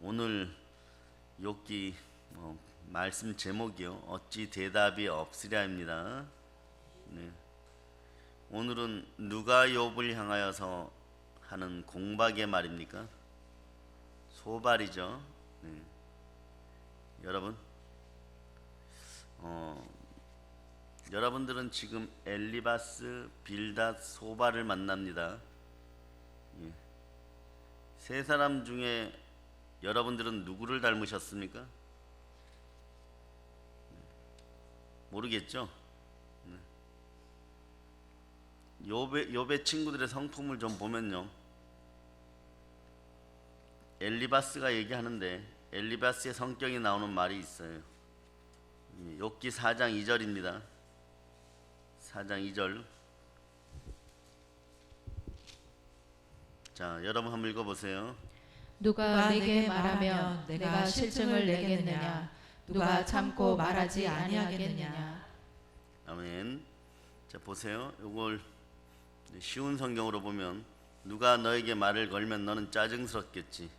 오늘 욥기 말씀 제목이요. 어찌 대답이 없으랴입니다. 네. 오늘은 누가 욥을 향하여서 하는 공박의 말입니까? 소발이죠. 네. 여러분, 여러분들은 지금 엘리바스, 빌닷, 소발을 만납니다. 예. 세 사람 중에 여러분들은 누구를 닮으셨습니까? 모르겠죠? 욥의 친구들의 성품을 좀 보면요, 엘리바스가 얘기하는데 엘리바스의 성격이 나오는 말이 있어요. 욥기 4장 2절입니다. 4장 2절. 자, 여러분 한번 읽어보세요. 누가 내게 말하면 내가 실증을 내겠느냐? 누가 참고 말하지 아니하겠느냐? 아멘. 자, 보세요. 이걸 쉬운 성경으로 보면, 누가 너에게 말을 걸면 너는 짜증스럽겠지.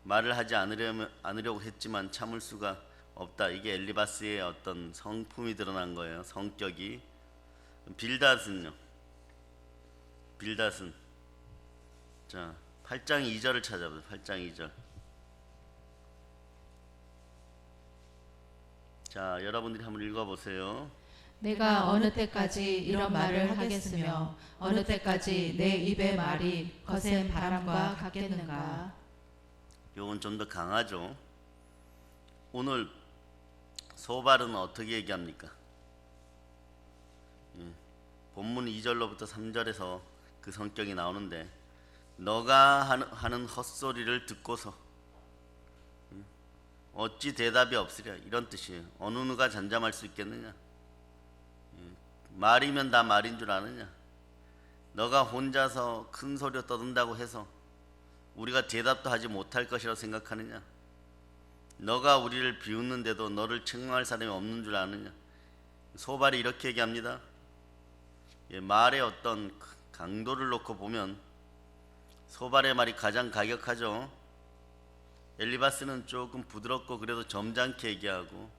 말을 하지 않으려고 했지만 참을 수가 없다. 이게 엘리바스의 어떤 성품이 드러난 거예요. 성격이. 빌닷은요. 빌닷은 자, 8장 2절을 찾아보세요. 8장 2절. 자, 여러분들이 한번 읽어보세요. 내가 어느 때까지 이런 말을 하겠으며 어느 때까지 내 입의 말이 거센 바람과 같겠는가? 요건 좀 더 강하죠. 오늘 소발은 어떻게 얘기합니까? 본문 2절로부터 3절에서 그 성격이 나오는데, 너가 하는 헛소리를 듣고서 어찌 대답이 없으랴, 이런 뜻이에요. 어느 누가 잠잠할 수 있겠느냐? 말이면 다 말인 줄 아느냐? 너가 혼자서 큰 소리로 떠든다고 해서 우리가 대답도 하지 못할 것이라고 생각하느냐? 너가 우리를 비웃는데도 너를 책망할 사람이 없는 줄 아느냐? 소발이 이렇게 얘기합니다. 말의 어떤 강도를 놓고 보면 소발의 말이 가장 가격하죠. 엘리바스는 조금 부드럽고 그래도 점잖게 얘기하고,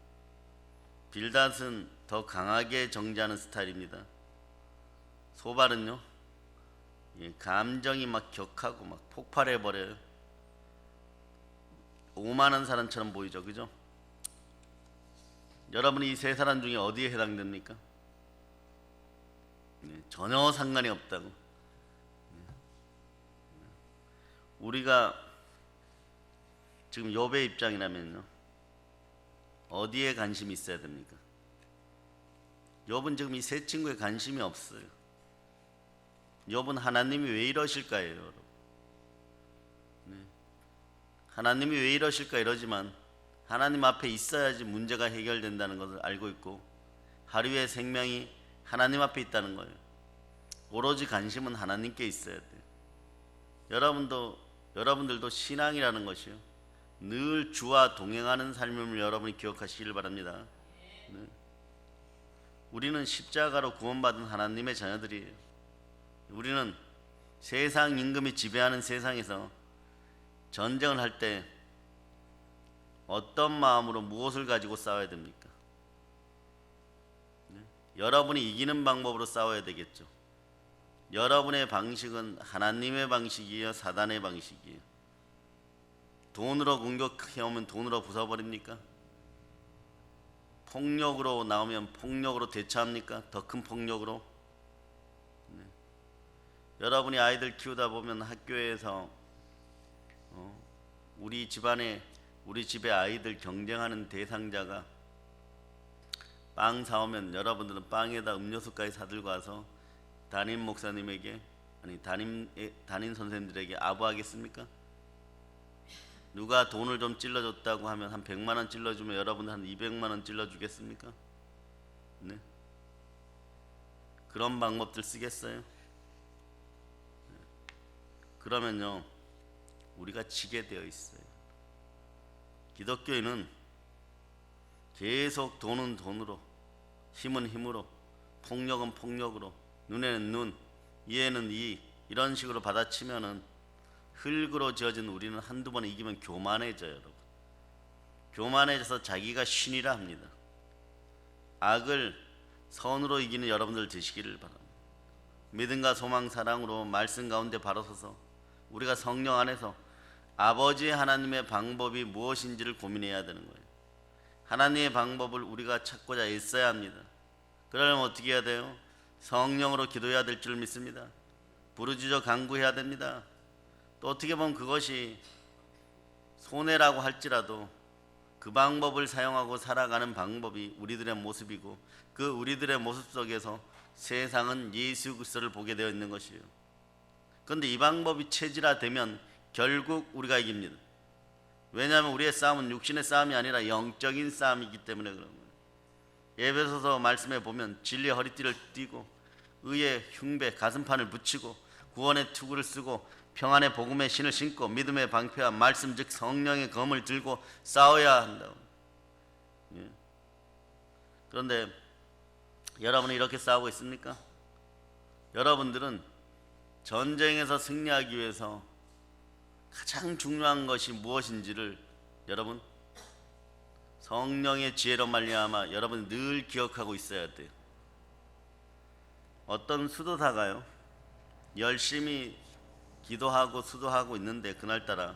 빌닷은 더 강하게 정지하는 스타일입니다. 소발은요, 감정이 막 격하고 막 폭발해 버려요. 오만한 사람처럼 보이죠, 그죠? 여러분이 이 세 사람 중에 어디에 해당됩니까? 전혀 상관이 없다고. 우리가 지금 욥의 입장이라면요, 어디에 관심이 있어야 됩니까? 욥은 지금 이 세 친구에 관심이 없어요. 욥은 하나님이 왜 이러실까요, 여러분? 하나님이 왜 이러실까 이러지만 하나님 앞에 있어야지 문제가 해결된다는 것을 알고 있고, 하루의 생명이 하나님 앞에 있다는 거예요. 오로지 관심은 하나님께 있어야 돼요. 여러분들도 신앙이라는 것이요, 늘 주와 동행하는 삶임을 여러분이 기억하시길 바랍니다. 우리는 십자가로 구원받은 하나님의 자녀들이에요. 우리는 세상 임금이 지배하는 세상에서 전쟁을 할 때 어떤 마음으로 무엇을 가지고 싸워야 됩니까? 여러분이 이기는 방법으로 싸워야 되겠죠. 여러분의 방식은 하나님의 방식이에요, 사단의 방식이에요? 돈으로 공격해오면 돈으로 부숴버립니까? 폭력으로 나오면 폭력으로 대처합니까? 더 큰 폭력으로? 여러분이 아이들 키우다 보면 학교에서 우리 집에 아이들 경쟁하는 대상자가 빵 사오면 여러분들은 빵에다 음료수까지 사들고 와서 담임 목사님에게, 아니 담임 선생님들에게 아부하겠습니까? 누가 돈을 좀 찔러줬다고 하면 한 100만 원 찔러주면 여러분들 한 200만 원 찔러주겠습니까? 네? 그런 방법들 쓰겠어요? 그러면요, 우리가 지게 되어 있어요. 기독교인은 계속 돈은 돈으로, 힘은 힘으로, 폭력은 폭력으로, 눈에는 눈, 이에는 이, 이런 식으로 받아치면은 흙으로 지어진 우리는 한두 번 이기면 교만해져요, 여러분. 교만해져서 자기가 신이라 합니다. 악을 선으로 이기는 여러분들 되시기를 바랍니다. 믿음과 소망, 사랑으로 말씀 가운데 바로 서서 우리가 성령 안에서 아버지 하나님의 방법이 무엇인지를 고민해야 되는 거예요. 하나님의 방법을 우리가 찾고자 애써야 합니다. 그러려면 어떻게 해야 돼요? 성령으로 기도해야 될 줄 믿습니다. 부르짖어 간구해야 됩니다. 또 어떻게 보면 그것이 손해라고 할지라도 그 방법을 사용하고 살아가는 방법이 우리들의 모습이고, 그 우리들의 모습 속에서 세상은 예수 그리스도를 보게 되어 있는 것이에요. 그런데 이 방법이 체질화되면 결국 우리가 이깁니다. 왜냐하면 우리의 싸움은 육신의 싸움이 아니라 영적인 싸움이기 때문에 그런 거예요. 에베소서 말씀에 보면 진리의 허리띠를 띠고 의의 흉배 가슴판을 붙이고 구원의 투구를 쓰고 평안의 복음의 신을 신고 믿음의 방패와 말씀 즉 성령의 검을 들고 싸워야 한다고. 예. 그런데 여러분은 이렇게 싸우고 있습니까? 여러분들은 전쟁에서 승리하기 위해서 가장 중요한 것이 무엇인지를 여러분 성령의 지혜로 말미암아 여러분 늘 기억하고 있어야 돼요. 어떤 수도사가요, 열심히 기도하고 수도하고 있는데 그날따라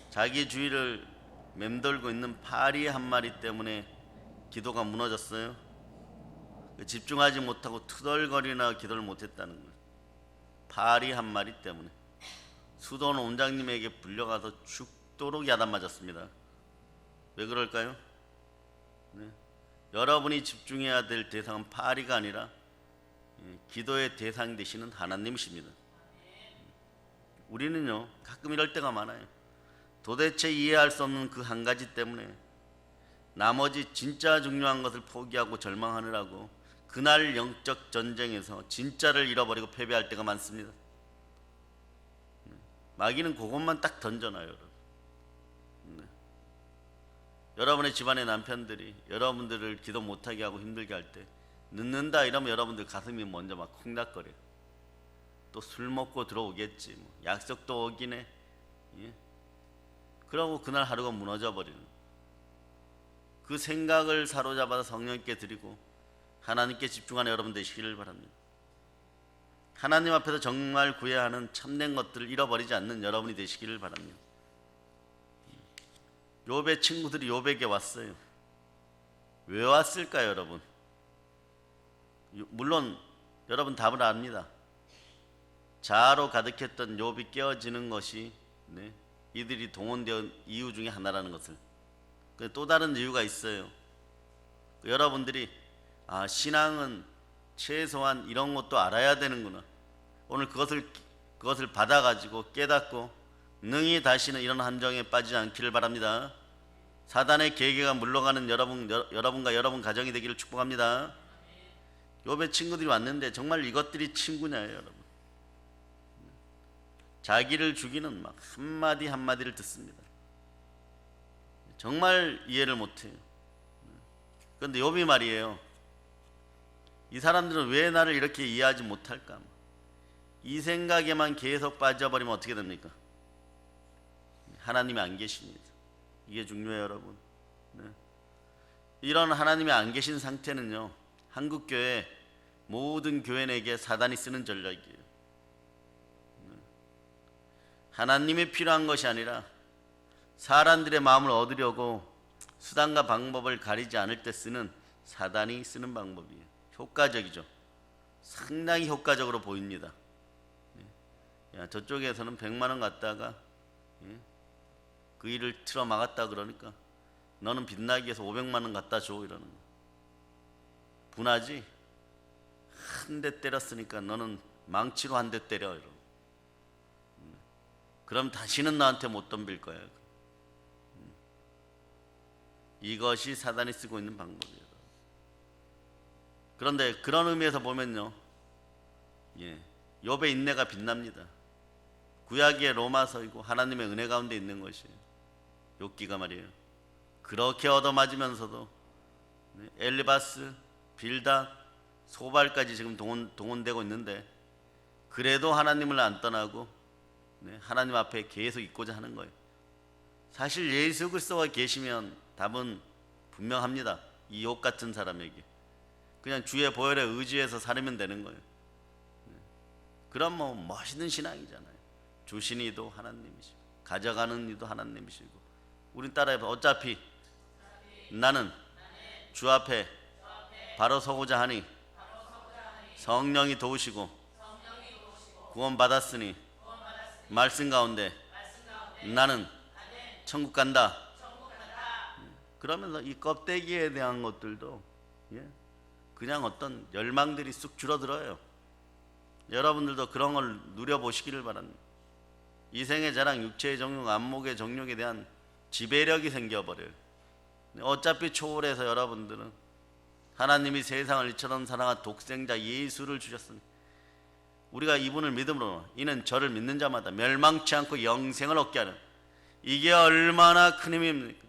자기 주위를 맴돌고 있는 파리 한 마리 때문에 기도가 무너졌어요. 집중하지 못하고 투덜거리나 기도를 못했다는 거예요. 파리 한 마리 때문에 수도원 원장님에게 불려가서 죽도록 야단 맞았습니다. 왜 그럴까요? 네. 여러분이 집중해야 될 대상은 파리가 아니라 기도의 대상 되시는 하나님이십니다. 우리는요 가끔 이럴 때가 많아요. 도대체 이해할 수 없는 그 한 가지 때문에 나머지 진짜 중요한 것을 포기하고 절망하느라고 그날 영적 전쟁에서 진짜를 잃어버리고 패배할 때가 많습니다. 마귀는 그것만 딱 던져놔요, 여러분. 네. 여러분의 집안의 남편들이 여러분들을 기도 못하게 하고 힘들게 할 때 늦는다 이러면 여러분들 가슴이 먼저 막 콩닥거려요. 또 술 먹고 들어오겠지, 뭐. 약속도 어기네. 예? 그러고 그날 하루가 무너져 버리는, 그 생각을 사로잡아서 성령께 드리고 하나님께 집중하는 여러분 되시기를 바랍니다. 하나님 앞에서 정말 구해야 하는 참된 것들을 잃어버리지 않는 여러분이 되시기를 바랍니다. 욥의 친구들이 욥에게 왔어요. 왜 왔을까요, 여러분? 물론 여러분 답을 압니다. 자아로 가득했던 욥이 깨어지는 것이 이들이 동원된 이유 중에 하나라는 것을. 또 다른 이유가 있어요. 여러분들이 신앙은 최소한 이런 것도 알아야 되는구나. 오늘 그것을 받아가지고 깨닫고 능히 다시는 이런 함정에 빠지지 않기를 바랍니다. 사단의 계계가 물러가는 여러분과 여러분 가정이 되기를 축복합니다. 욥의 친구들이 왔는데 정말 이것들이 친구냐요, 여러분. 자기를 죽이는 막 한마디 한마디를 듣습니다. 정말 이해를 못해요. 그런데 욥이 말이에요, 이 사람들은 왜 나를 이렇게 이해하지 못할까? 이 생각에만 계속 빠져버리면 어떻게 됩니까? 하나님이 안 계십니다. 이게 중요해요, 여러분. 이런 하나님이 안 계신 상태는요, 한국교회 모든 교회에게 사단이 쓰는 전략이에요. 하나님이 필요한 것이 아니라 사람들의 마음을 얻으려고 수단과 방법을 가리지 않을 때 쓰는 사단이 쓰는 방법이에요. 효과적이죠. 상당히 효과적으로 보입니다. 야, 저쪽에서는 100만 원 갖다가 그 일을 틀어 막았다 그러니까 너는 빛나기 위해서 500만 원 갖다 줘 이러는 거. 분하지? 한 대 때렸으니까 너는 망치로 한 대 때려 이러고. 그럼 다시는 나한테 못 덤빌 거야. 이것이 사단이 쓰고 있는 방법이에요. 그런데 그런 의미에서 보면요, 욥의 인내가 빛납니다. 구약의 로마서이고 하나님의 은혜 가운데 있는 것이에요. 욥기가 말이에요. 그렇게 얻어맞으면서도 엘리바스, 빌닷, 소발까지 지금 동원되고 있는데 그래도 하나님을 안 떠나고 네, 하나님 앞에 계속 있고자 하는 거예요. 사실 예수 그리스도가 계시면 답은 분명합니다. 이 욥 같은 사람에게 그냥 주의 보혈에 의지해서 살면 되는 거예요. 그럼 뭐 멋있는 신앙이잖아요. 주신 이도 하나님이시고 가져가는 이도 하나님이시고. 우린 따라해봐. 어차피 나는 주 앞에 바로 서고자 하니 성령이 도우시고 구원 받았으니 말씀 가운데 나는 천국 간다. 그러면서 이 껍데기에 대한 것들도 그냥 어떤 열망들이 쑥 줄어들어요. 여러분들도 그런 걸 누려보시기를 바랍니다. 이생의 자랑, 육체의 정욕, 안목의 정욕에 대한 지배력이 생겨버려요. 어차피 초월해서 여러분들은 하나님이 세상을 이처럼 사랑한 독생자 예수를 주셨으니 우리가 이분을 믿음으로 이는 저를 믿는 자마다 멸망치 않고 영생을 얻게 하는, 이게 얼마나 큰 힘입니까?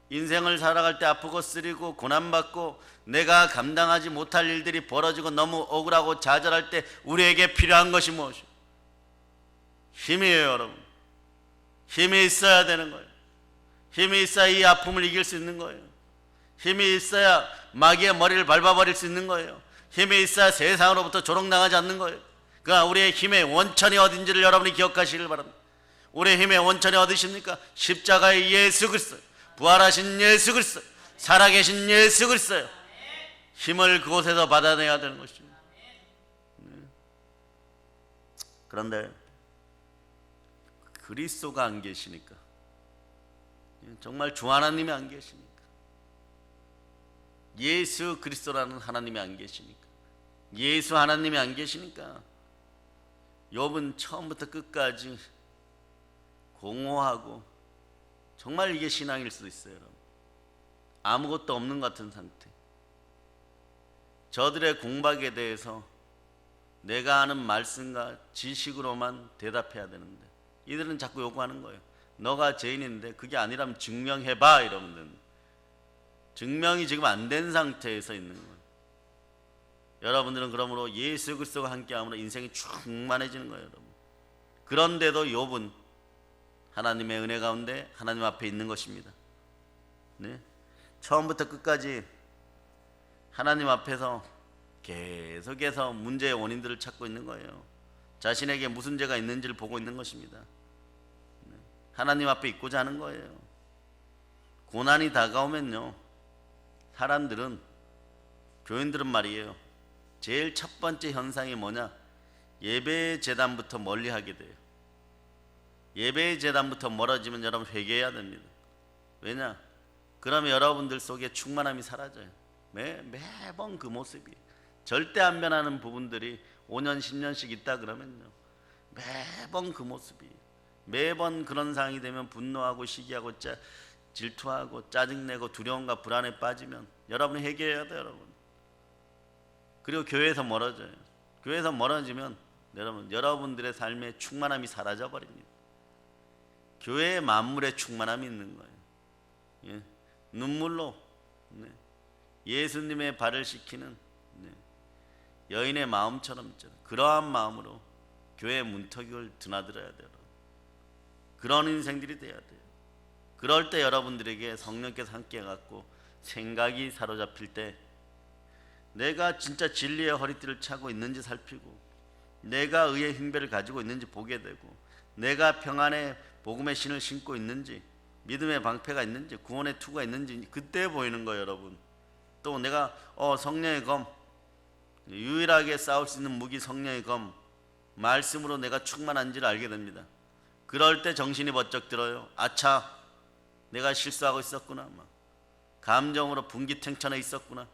인생을 살아갈 때 아프고 쓰리고 고난받고 내가 감당하지 못할 일들이 벌어지고 너무 억울하고 좌절할 때 우리에게 필요한 것이 무엇이오? 힘이에요, 여러분. 힘이 있어야 되는 거예요. 힘이 있어야 이 아픔을 이길 수 있는 거예요. 힘이 있어야 마귀의 머리를 밟아버릴 수 있는 거예요. 힘이 있어야 세상으로부터 조롱당하지 않는 거예요. 그러나 우리의 힘의 원천이 어딘지를 여러분이 기억하시길 바랍니다. 우리의 힘의 원천이 어디십니까? 십자가의 예수 그리스도, 부활하신 예수 그리스도, 살아계신 예수 그리스도요. 힘을 그곳에서 받아내야 되는 것입니다. 그런데 그리스도가 안 계시니까, 정말 주 하나님이 안 계시니까, 예수 그리스도라는 하나님이 안 계시니까, 예수 하나님이 안 계시니까 욥은 처음부터 끝까지 공허하고, 정말 이게 신앙일 수도 있어요. 여러분. 아무것도 없는 것 같은 상태. 저들의 공박에 대해서 내가 아는 말씀과 지식으로만 대답해야 되는데 이들은 자꾸 요구하는 거예요. 너가 죄인인데 그게 아니라면 증명해봐. 이러면 증명이 지금 안 된 상태에서 있는 거예요. 여러분들은 그러므로 예수 그리스도와 함께함으로 인생이 충만해지는 거예요. 여러분. 그런데도 욥은 하나님의 은혜 가운데 하나님 앞에 있는 것입니다. 네? 처음부터 끝까지 하나님 앞에서 계속해서 문제의 원인들을 찾고 있는 거예요. 자신에게 무슨 죄가 있는지를 보고 있는 것입니다. 하나님 앞에 있고자 하는 거예요. 고난이 다가오면요, 사람들은, 교인들은 말이에요, 제일 첫 번째 현상이 뭐냐? 예배의 재단부터 멀리하게 돼요. 예배의 재단부터 멀어지면 여러분 회개해야 됩니다. 왜냐? 그러면 여러분들 속에 충만함이 사라져요. 매번 그 모습이 절대 안 변하는 부분들이 5년 10년씩 있다 그러면요, 매번 그 모습이, 매번 그런 상황이 되면 분노하고 시기하고 질투하고 짜증내고 두려움과 불안에 빠지면 여러분이 회개해야 돼요. 여러분. 그리고 교회에서 멀어져요. 교회에서 멀어지면 여러분들의 삶에 충만함이 사라져 버립니다. 교회의 만물에 충만함이 있는 거예요. 눈물로 예수님의 발을 씻기는 여인의 마음처럼 그러한 마음으로 교회의 문턱을 드나들어야 돼요. 그런 인생들이 돼야 돼요. 그럴 때 여러분들에게 성령께서 함께 해갖고 생각이 사로잡힐 때 내가 진짜 진리의 허리띠를 차고 있는지 살피고, 내가 의의 흉배를 가지고 있는지 보게 되고, 내가 평안의 복음의 신을 신고 있는지, 믿음의 방패가 있는지, 구원의 투구가 있는지 그때 보이는 거예요. 여러분. 또 내가 성령의 검, 유일하게 싸울 수 있는 무기 성령의 검, 말씀으로 내가 충만한지를 알게 됩니다. 그럴 때 정신이 번쩍 들어요. 아차, 내가 실수하고 있었구나. 감정으로 분기탱천해 있었구나.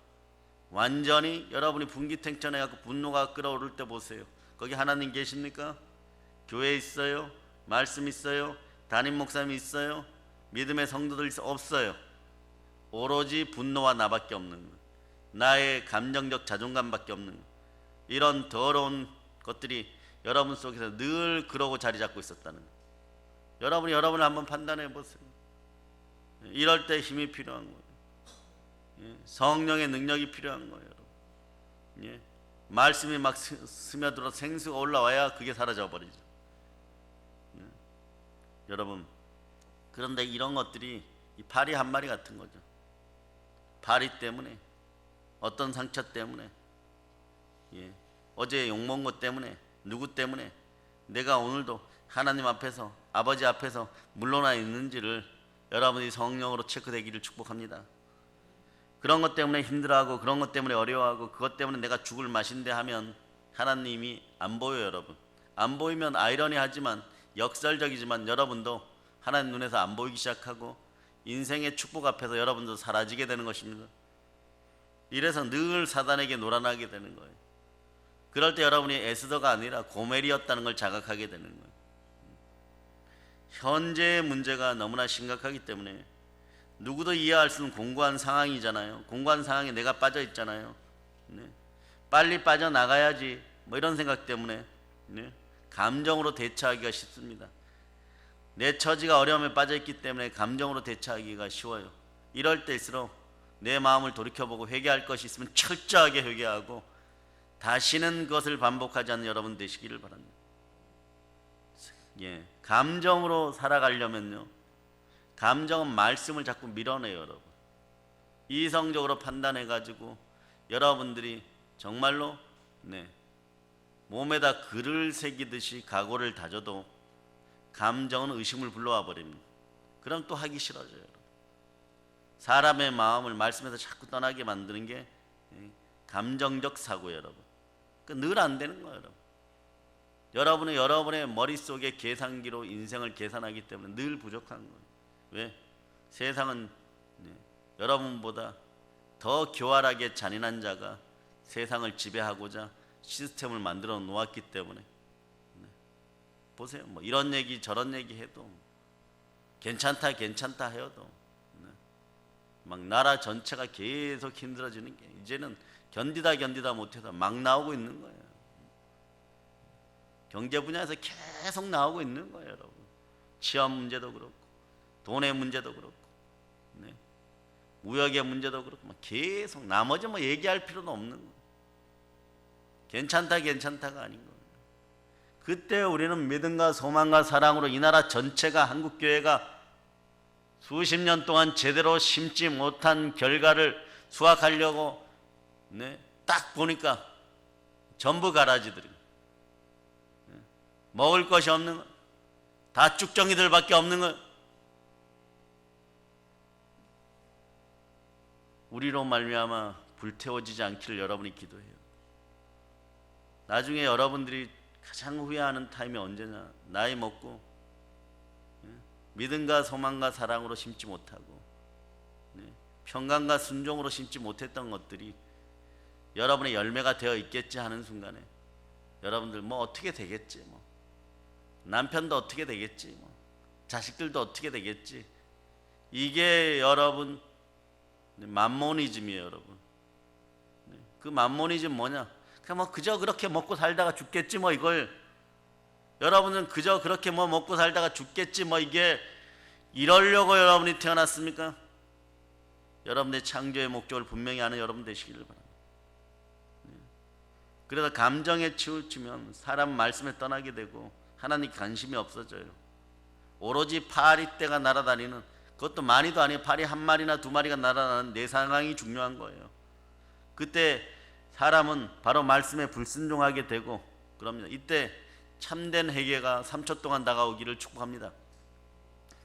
완전히 여러분이 분기탱천해 갖고 분노가 끓어오를 때 보세요. 거기 하나님 계십니까? 교회에 있어요? 말씀 있어요? 담임 목사님이 있어요? 믿음의 성도들 없어요. 오로지 분노와 나밖에 없는 것, 나의 감정적 자존감밖에 없는 것, 이런 더러운 것들이 여러분 속에서 늘 그러고 자리 잡고 있었다는 것. 여러분이 여러분을 한번 판단해 보세요. 이럴 때 힘이 필요한 거예요. 성령의 능력이 필요한 거예요. 말씀이 막 스며들어 생수가 올라와야 그게 사라져 버리죠. 여러분, 그런데 이런 것들이 이 파리 한 마리 같은 거죠. 파리 때문에, 어떤 상처 때문에, 어제 욕먹은 것 때문에, 누구 때문에 내가 오늘도 하나님 앞에서, 아버지 앞에서 물러나 있는지를 여러분이 성령으로 체크되기를 축복합니다. 그런 것 때문에 힘들어하고, 그런 것 때문에 어려워하고, 그것 때문에 내가 죽을 맛인데 하면 하나님이 안 보여요. 여러분, 안 보이면 아이러니하지만 역설적이지만 여러분도 하나님 눈에서 안 보이기 시작하고 인생의 축복 앞에서 여러분도 사라지게 되는 것입니다. 이래서 늘 사단에게 놀아나게 되는 거예요. 그럴 때 여러분이 에스더가 아니라 고멜이었다는 걸 자각하게 되는 거예요. 현재의 문제가 너무나 심각하기 때문에 누구도 이해할 수 없는 공고한 상황이잖아요. 공고한 상황에 내가 빠져 있잖아요. 빨리 빠져나가야지 뭐 이런 생각 때문에 감정으로 대처하기가 쉽습니다. 내 처지가 어려움에 빠져 있기 때문에 감정으로 대처하기가 쉬워요. 이럴 때일수록 내 마음을 돌이켜보고 회개할 것이 있으면 철저하게 회개하고 다시는 그것을 반복하지 않는 여러분 되시기를 바랍니다. 감정으로 살아가려면요, 감정은 말씀을 자꾸 밀어내요. 여러분, 이성적으로 판단해가지고 여러분들이 정말로 몸에다 글을 새기듯이 각오를 다져도 감정은 의심을 불러와 버립니다. 그럼 또 하기 싫어져요. 사람의 마음을 말씀에서 자꾸 떠나게 만드는 게 감정적 사고예요. 여러분, 늘 안 되는 거예요. 여러분, 여러분의 머릿속에 계산기로 인생을 계산하기 때문에 늘 부족한 거예요. 왜? 세상은 여러분보다 더 교활하게 잔인한 자가 세상을 지배하고자 시스템을 만들어 놓았기 때문에 보세요. 뭐 이런 얘기 저런 얘기 해도 괜찮다 해도 막 나라 전체가 계속 힘들어지는 게 이제는 견디다 못해서 막 나오고 있는 거예요. 경제 분야에서 계속 나오고 있는 거예요. 여러분, 취업 문제도 그렇고 돈의 문제도 그렇고 무역의 문제도 그렇고 막 계속 나머지 뭐 얘기할 필요는 없는 거예요. 괜찮다가 아닌 거예요. 그때 우리는 믿음과 소망과 사랑으로 이 나라 전체가, 한국교회가 수십 년 동안 제대로 심지 못한 결과를 수확하려고 딱 보니까 전부 가라지들이 먹을 것이 없는 거, 다 쭉정이들밖에 없는 거. 우리로 말미암아 불태워지지 않기를 여러분이 기도해요. 나중에 여러분들이 가장 후회하는 타임이 언제냐? 나이 먹고 믿음과 소망과 사랑으로 심지 못하고 평강과 순종으로 심지 못했던 것들이 여러분의 열매가 되어 있겠지 하는 순간에 여러분들 뭐 어떻게 되겠지, 뭐 남편도 어떻게 되겠지, 뭐 자식들도 어떻게 되겠지, 이게 여러분 맘모니즘이에요. 여러분, 그 맘모니즘 뭐냐? 그냥 뭐 그저 그렇게 먹고 살다가 죽겠지, 뭐 이걸 여러분은 그저 그렇게 뭐 먹고 살다가 죽겠지, 뭐 이게 이러려고 여러분이 태어났습니까? 여러분의 창조의 목적을 분명히 아는 여러분 되시기를 바랍니다. 그래서 감정에 치우치면 사람 말씀에 떠나게 되고 하나님 관심이 없어져요. 오로지 파리떼가 날아다니는, 그것도 많이도 아니에요. 파리 한 마리나 두 마리가 날아다니는 내 상황이 중요한 거예요. 그때 사람은 바로 말씀에 불순종하게 되고 그럽니다. 이때 참된 회개가 3초 동안 다가오기를 축복합니다.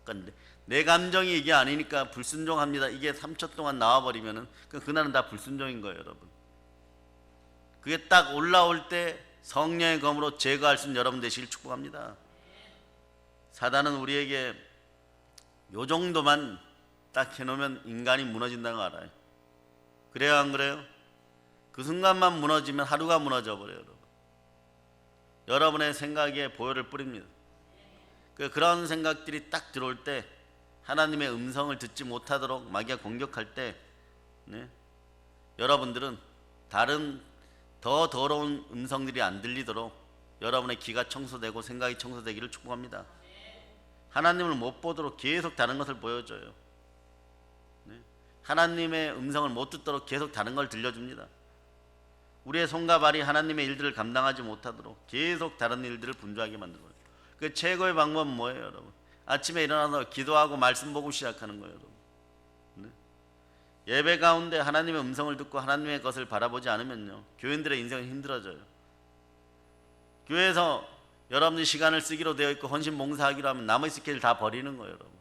그러니까 내 감정이 이게 아니니까 불순종합니다. 이게 3초 동안 나와버리면은 그날은 다 불순종인 거예요. 여러분, 그게 딱 올라올 때 성령의 검으로 제거할 수 있는 여러분 되시길 축복합니다. 사단은 우리에게 요 정도만 딱 해놓으면 인간이 무너진다는 거 알아요. 그래요, 안 그래요? 그 순간만 무너지면 하루가 무너져 버려요. 여러분, 여러분의 생각에 보혈을 뿌립니다. 그런 생각들이 딱 들어올 때 하나님의 음성을 듣지 못하도록 마귀가 공격할 때 여러분들은 다른 더 더러운 음성들이 안 들리도록 여러분의 귀가 청소되고 생각이 청소되기를 축복합니다. 하나님을 못 보도록 계속 다른 것을 보여줘요. 하나님의 음성을 못 듣도록 계속 다른 걸 들려줍니다. 우리의 손과 발이 하나님의 일들을 감당하지 못하도록 계속 다른 일들을 분주하게 만들어요. 그 최고의 방법은 뭐예요, 여러분? 아침에 일어나서 기도하고 말씀 보고 시작하는 거예요, 여러분. 네? 예배 가운데 하나님의 음성을 듣고 하나님의 것을 바라보지 않으면요, 교인들의 인생은 힘들어져요. 교회에서 여러분들이 시간을 쓰기로 되어 있고 헌신 봉사하기로 하면 남의 스케일 다 버리는 거예요, 여러분.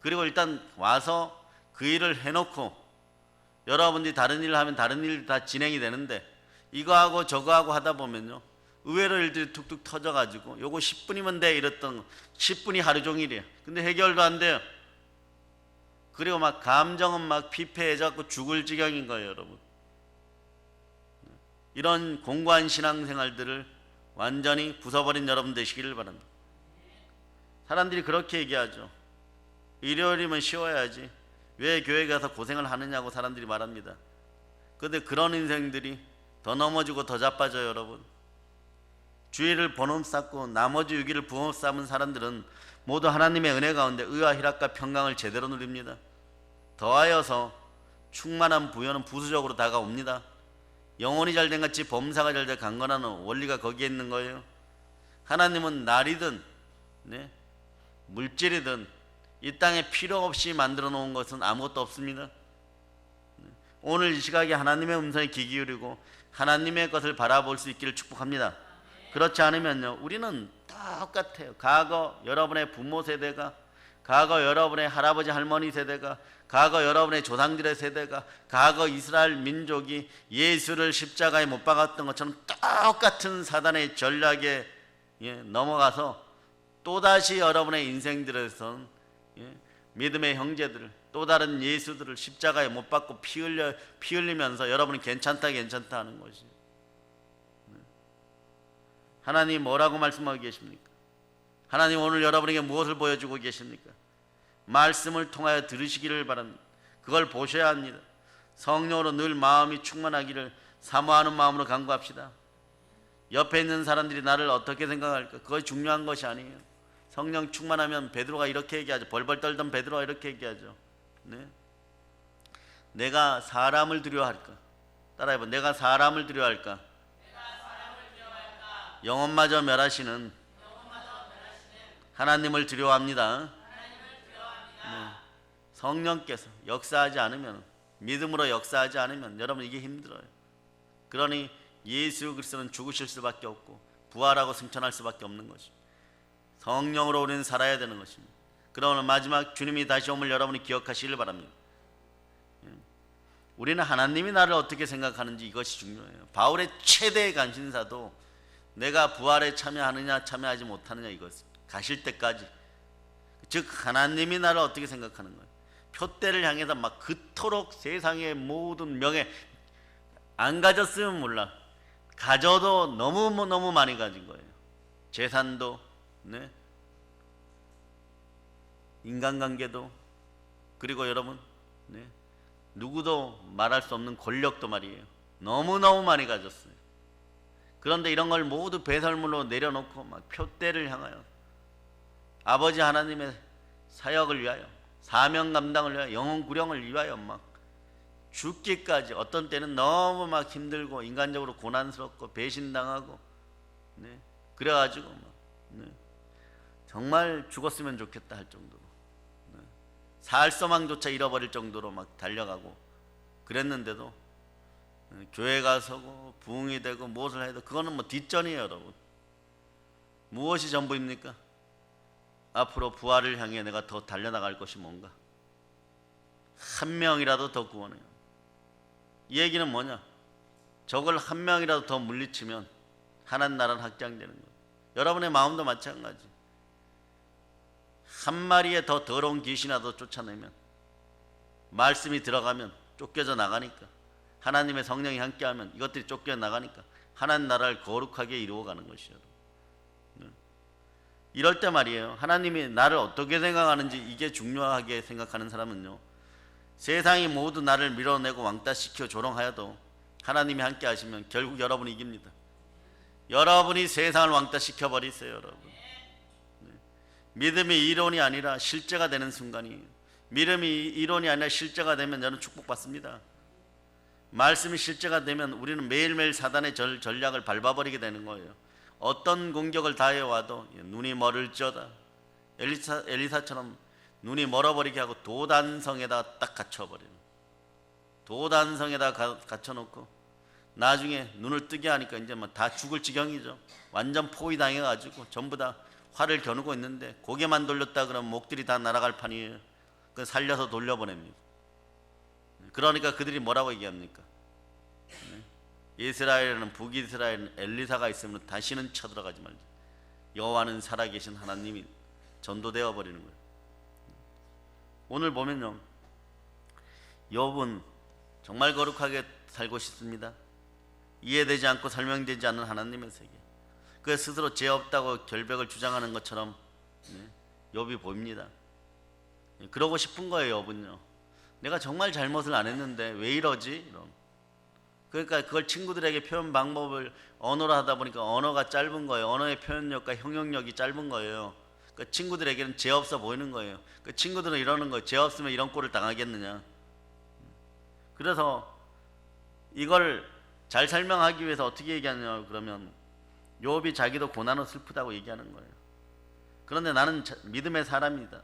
그리고 일단 와서 그 일을 해놓고 여러분들이 다른 일을 하면 다른 일 다 진행이 되는데, 이거하고 저거하고 하다 보면요, 의외로 일들이 툭툭 터져가지고 요거 10분이면 돼 이랬던 10분이 하루 종일이에요. 근데 해결도 안 돼요. 그리고 막 감정은 막 피폐해져갖고 죽을 지경인 거예요, 여러분. 이런 공고한 신앙생활들을 완전히 부숴버린 여러분 되시기를 바랍니다. 사람들이 그렇게 얘기하죠. 일요일이면 쉬어야지 왜 교회 가서 고생을 하느냐고 사람들이 말합니다. 그런데 그런 인생들이 더 넘어지고 더 자빠져요, 여러분. 주일을 본업 쌓고 나머지 6일을 부업 삼은 사람들은 모두 하나님의 은혜 가운데 의와 희락과 평강을 제대로 누립니다. 더하여서 충만한 부여는 부수적으로 다가옵니다. 영혼이 잘된 같이 범사가 잘돼 강건하는 원리가 거기에 있는 거예요. 하나님은 날이든 물질이든 이 땅에 필요 없이 만들어 놓은 것은 아무것도 없습니다. 오늘 이 시각에 하나님의 음성에 귀 기울이고 하나님의 것을 바라볼 수 있기를 축복합니다. 그렇지 않으면요, 우리는 똑같아요. 과거 여러분의 부모 세대가, 과거 여러분의 할아버지 할머니 세대가, 과거 여러분의 조상들의 세대가, 과거 이스라엘 민족이 예수를 십자가에 못 박았던 것처럼 똑같은 사단의 전략에 넘어가서 또다시 여러분의 인생들에선 믿음의 형제들을, 또 다른 예수들을 십자가에 못 박고 피 흘리면서 여러분이 괜찮다 하는 것이, 하나님 뭐라고 말씀하고 계십니까? 하나님 오늘 여러분에게 무엇을 보여주고 계십니까? 말씀을 통하여 들으시기를 바랍니다. 그걸 보셔야 합니다. 성령으로 늘 마음이 충만하기를 사모하는 마음으로 간구합시다. 옆에 있는 사람들이 나를 어떻게 생각할까? 그것이 중요한 것이 아니에요. 성령 충만하면 베드로가 이렇게 얘기하죠. 벌벌 떨던 베드로가 이렇게 얘기하죠. 내가 사람을 두려워할까? 따라해봐. 내가 사람을 두려워할까? 영혼마저 멸하시는 하나님을 두려워합니다. 성령께서 역사하지 않으면, 믿음으로 역사하지 않으면 여러분 이게 힘들어요. 그러니 예수 그리스도는 죽으실 수밖에 없고 부활하고 승천할 수밖에 없는 것입니다. 성령으로 우리는 살아야 되는 것입니다. 그러면 마지막 주님이 다시 오면 여러분이 기억하시길 바랍니다. 우리는 하나님이 나를 어떻게 생각하는지 이것이 중요해요. 바울의 최대의 관심사도 내가 부활에 참여하느냐 참여하지 못하느냐 이것, 가실 때까지, 즉 하나님이 나를 어떻게 생각하는 거예요. 표대를 향해서 막 그토록 세상의 모든 명예 안 가졌으면 몰라, 가져도 너무 많이 가진 거예요. 재산도 인간관계도, 그리고 여러분 누구도 말할 수 없는 권력도 말이에요. 너무 많이 가졌어요. 그런데 이런 걸 모두 배설물로 내려놓고 막 표대를 향하여 아버지 하나님의 사역을 위하여, 사명 감당을 위하여, 영혼 구령을 위하여 막 죽기까지, 어떤 때는 너무 막 힘들고 인간적으로 고난스럽고 배신당하고 그래가지고 막 정말 죽었으면 좋겠다 할 정도로 살 소망조차 잃어버릴 정도로 막 달려가고 그랬는데도 교회 가서고 부흥이 되고 무엇을 해도 그거는 뭐 뒷전이에요, 여러분. 무엇이 전부입니까? 앞으로 부활을 향해 내가 더 달려나갈 것이 뭔가? 한 명이라도 더 구원해요. 이 얘기는 뭐냐? 저걸 한 명이라도 더 물리치면 하나님 나라는 확장되는 거예요. 여러분의 마음도 마찬가지. 한 마리의 더 더러운 귀신이라도 쫓아내면, 말씀이 들어가면 쫓겨져 나가니까, 하나님의 성령이 함께하면 이것들이 쫓겨 나가니까 하나님 나라를 거룩하게 이루어가는 것이죠. 이럴 때 말이에요, 하나님이 나를 어떻게 생각하는지 이게 중요하게 생각하는 사람은요, 세상이 모두 나를 밀어내고 왕따시켜 조롱하여도 하나님이 함께 하시면 결국 여러분이 이깁니다. 여러분이 세상을 왕따시켜 버리세요, 여러분. 믿음이 이론이 아니라 실제가 되는 순간이에요. 믿음이 이론이 아니라 실제가 되면 저는 축복받습니다. 말씀이 실제가 되면 우리는 매일매일 사단의 전략을 밟아버리게 되는 거예요. 어떤 공격을 다해와도 눈이 멀을지어다, 엘리사처럼 눈이 멀어버리게 하고 도단성에다 딱 갇혀버리는, 도단성에다 갇혀놓고 나중에 눈을 뜨게 하니까 이제 뭐 다 죽을 지경이죠. 완전 포위당해가지고 전부 다 활을 겨누고 있는데 고개만 돌렸다 그러면 목들이 다 날아갈 판이에요. 그 살려서 돌려보냅니다. 그러니까 그들이 뭐라고 얘기합니까? 이스라엘은, 북이스라엘은 엘리사가 있으면 다시는 쳐들어가지 말자. 여호와는 살아계신 하나님이 전도되어 버리는 거예요. 오늘 보면요, 욥은 정말 거룩하게 살고 싶습니다. 이해되지 않고 설명되지 않는 하나님의 세계, 그 스스로 죄 없다고 결백을 주장하는 것처럼 욥이 보입니다. 그러고 싶은 거예요. 욥은요, 내가 정말 잘못을 안 했는데 왜 이러지? 이런. 그러니까 그걸 친구들에게 표현 방법을 언어로 하다 보니까 언어가 짧은 거예요. 언어의 표현력과 형용력이 짧은 거예요. 그 친구들에게는 죄 없어 보이는 거예요. 그 친구들은 이러는 거예요. 죄 없으면 이런 꼴을 당하겠느냐. 그래서 이걸 잘 설명하기 위해서 어떻게 얘기하냐 그러면, 욥이 자기도 고난은 슬프다고 얘기하는 거예요. 그런데 나는 믿음의 사람이다.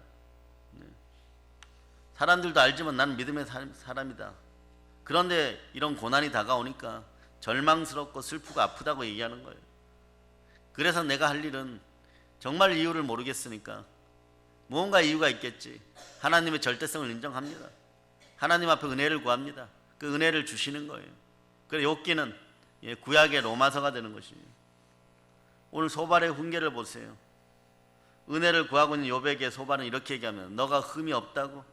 사람들도 알지만 나는 믿음의 사람이다. 그런데 이런 고난이 다가오니까 절망스럽고 슬프고 아프다고 얘기하는 거예요. 그래서 내가 할 일은 정말 이유를 모르겠으니까 무언가 이유가 있겠지. 하나님의 절대성을 인정합니다. 하나님 앞에 은혜를 구합니다. 그 은혜를 주시는 거예요. 그래서 욥기는 구약의 로마서가 되는 것이에요. 오늘 소발의 훈계를 보세요. 은혜를 구하고 있는 욥에게 소발은 이렇게 얘기하면, 너가 흠이 없다고,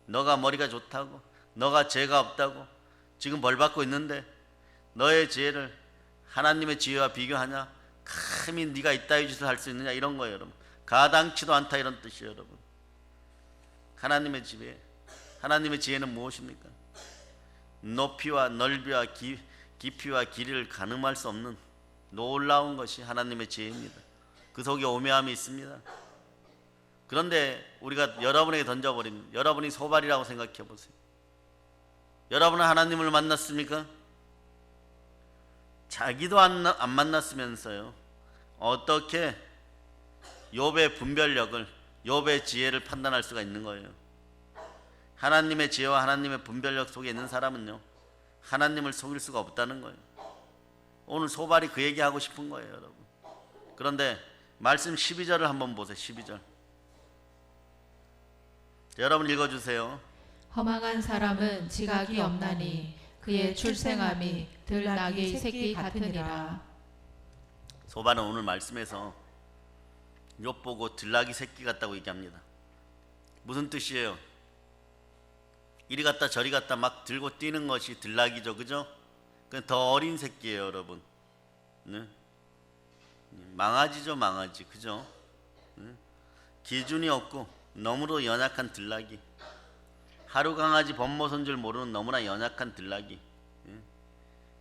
너가 머리가 좋다고, 너가 죄가 없다고 지금 벌 받고 있는데 너의 지혜를 하나님의 지혜와 비교하냐? 감히 네가 이따위 짓을 할 수 있느냐? 이런 거예요, 여러분. 가당치도 않다 이런 뜻이에요, 여러분. 하나님의 지혜, 하나님의 지혜는 무엇입니까? 높이와 넓이와 깊이와 길이를 가늠할 수 없는 놀라운 것이 하나님의 지혜입니다. 그 속에 오묘함이 있습니다. 그런데 우리가 여러분에게 던져버립니다. 여러분이 소발이라고 생각해 보세요. 여러분은 하나님을 만났습니까? 자기도 안 만났으면서요, 어떻게 욥의 분별력을, 욥의 지혜를 판단할 수가 있는 거예요? 하나님의 지혜와 하나님의 분별력 속에 있는 사람은요, 하나님을 속일 수가 없다는 거예요. 오늘 소발이 그 얘기하고 싶은 거예요, 여러분. 그런데 말씀 12절을 한번 보세요. 12절 여러분 읽어주세요. 허망한 사람은 지각이 없나니 그의 출생함이 들나귀 새끼 같으니라. 소발은 오늘 말씀에서 욥 보고 들나귀 새끼 같다고 얘기합니다. 무슨 뜻이에요? 이리 갔다 저리 갔다 막 들고 뛰는 것이 들나귀죠, 그죠? 그건 더 어린 새끼예요, 여러분. 네? 망아지죠, 망아지, 그죠? 네? 기준이 없고 너무도 연약한 들나귀, 하루 강아지 범모선 줄 모르는 너무나 연약한 들나귀.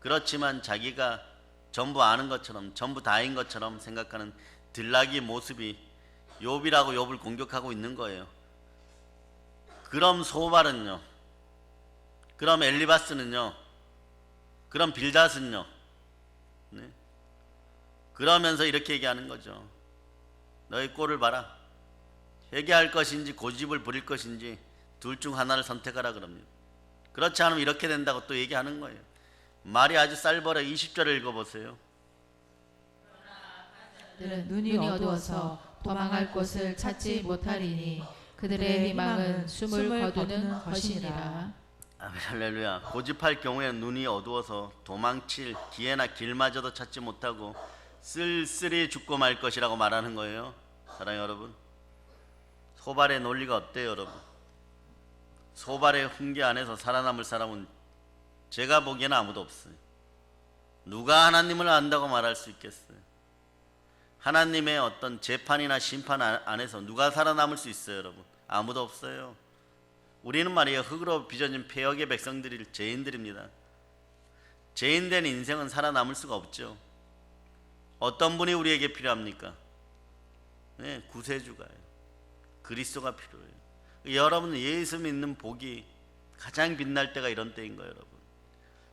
그렇지만 자기가 전부 아는 것처럼, 전부 다인 것처럼 생각하는 들나귀 모습이 욥이라고 욥을 공격하고 있는 거예요. 그럼 소발은요, 그럼 엘리바스는요, 그럼 빌닷은요, 네? 그러면서 이렇게 얘기하는 거죠. 너희 꼴을 봐라. 회개할 것인지 고집을 부릴 것인지 둘 중 하나를 선택하라 그럽니다. 그렇지 않으면 이렇게 된다고 또 얘기하는 거예요. 말이 아주 쌀벌해. 20절을 읽어보세요. 그들은 눈이 어두워서 도망할 곳을 찾지 못하리니 그들의 희망은 숨을 거두는 것이니라. 할렐루야. 고집할 경우에 눈이 어두워서 도망칠 기회나 길마저도 찾지 못하고 쓸쓸히 죽고 말 것이라고 말하는 거예요. 사랑하는 여러분, 소발의 논리가 어때요, 여러분? 소발의 훈계 안에서 살아남을 사람은 제가 보기에는 아무도 없어요. 누가 하나님을 안다고 말할 수 있겠어요? 하나님의 어떤 재판이나 심판 안에서 누가 살아남을 수 있어요, 여러분? 아무도 없어요. 우리는 말이에요, 흙으로 빚어진 폐역의 백성들이 죄인들입니다. 죄인된 인생은 살아남을 수가 없죠. 어떤 분이 우리에게 필요합니까? 네, 구세주가요. 그리스도가 필요해요. 여러분, 예수 믿는 복이 가장 빛날 때가 이런 때인 거예요, 여러분.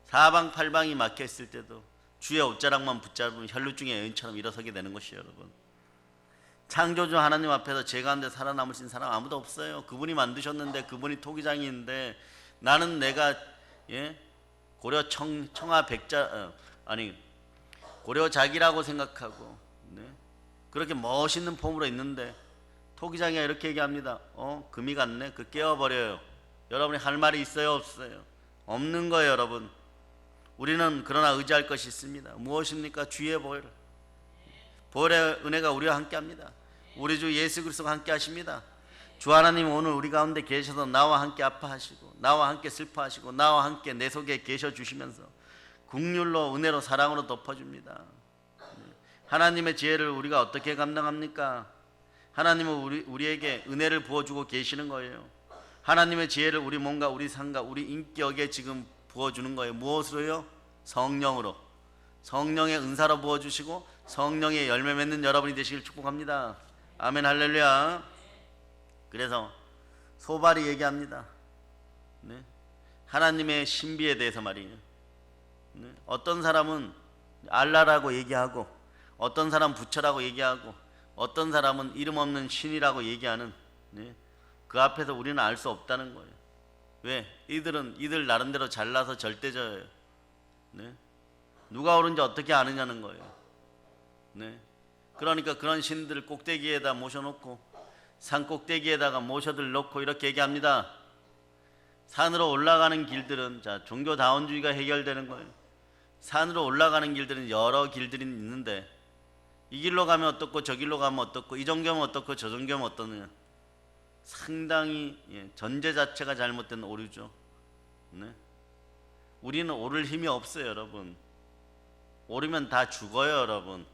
사방팔방이 막혀 있을 때도 주의 옷자락만 붙잡으면 혈루증의 여인처럼 일어서게 되는 것이에요, 여러분. 창조주 하나님 앞에서 죄 가운데 살아남으신 사람 아무도 없어요. 그분이 만드셨는데, 그분이 토기장인데, 나는 내가 고려 청아 백자 고려 자기라고 생각하고 그렇게 멋있는 폼으로 있는데, 토기장이가 이렇게 얘기합니다. 금이 갔네. 그 깨워버려요. 여러분이 할 말이 있어요, 없어요? 없는 거예요, 여러분. 우리는 그러나 의지할 것이 있습니다. 무엇입니까? 주의 보혈. 보혈의 은혜가 우리와 함께합니다. 우리 주 예수 그리스도가 함께 하십니다. 주 하나님 오늘 우리 가운데 계셔서 나와 함께 아파하시고, 나와 함께 슬퍼하시고, 나와 함께 내 속에 계셔 주시면서 긍휼로, 은혜로, 사랑으로 덮어줍니다. 하나님의 지혜를 우리가 어떻게 감당합니까? 하나님은 우리에게 은혜를 부어주고 계시는 거예요. 하나님의 지혜를 우리 몸과 우리 삶과 우리 인격에 지금 부어주는 거예요. 무엇으로요? 성령으로. 성령의 은사로 부어주시고 성령의 열매 맺는 여러분이 되시길 축복합니다. 아멘, 할렐루야. 그래서 소발이 얘기합니다. 하나님의 신비에 대해서 말이에요. 어떤 사람은 알라라고 얘기하고, 어떤 사람은 부처라고 얘기하고, 어떤 사람은 이름 없는 신이라고 얘기하는, 그 앞에서 우리는 알 수 없다는 거예요. 왜? 이들 나름대로 잘나서 절대자예요. 누가 옳은지 어떻게 아느냐는 거예요. 그러니까 그런 신들을 꼭대기에다 모셔놓고, 산 꼭대기에다가 모셔들 놓고 이렇게 얘기합니다. 산으로 올라가는 길들은, 자, 종교다원주의가 해결되는 거예요. 산으로 올라가는 길들은 여러 길들이 있는데, 이 길로 가면 어떻고 저 길로 가면 어떻고, 이 종교면 어떻고 저 종교면 어떠느냐. 상당히 전제 자체가 잘못된 오류죠. 우리는 오를 힘이 없어요, 여러분. 오르면 다 죽어요, 여러분.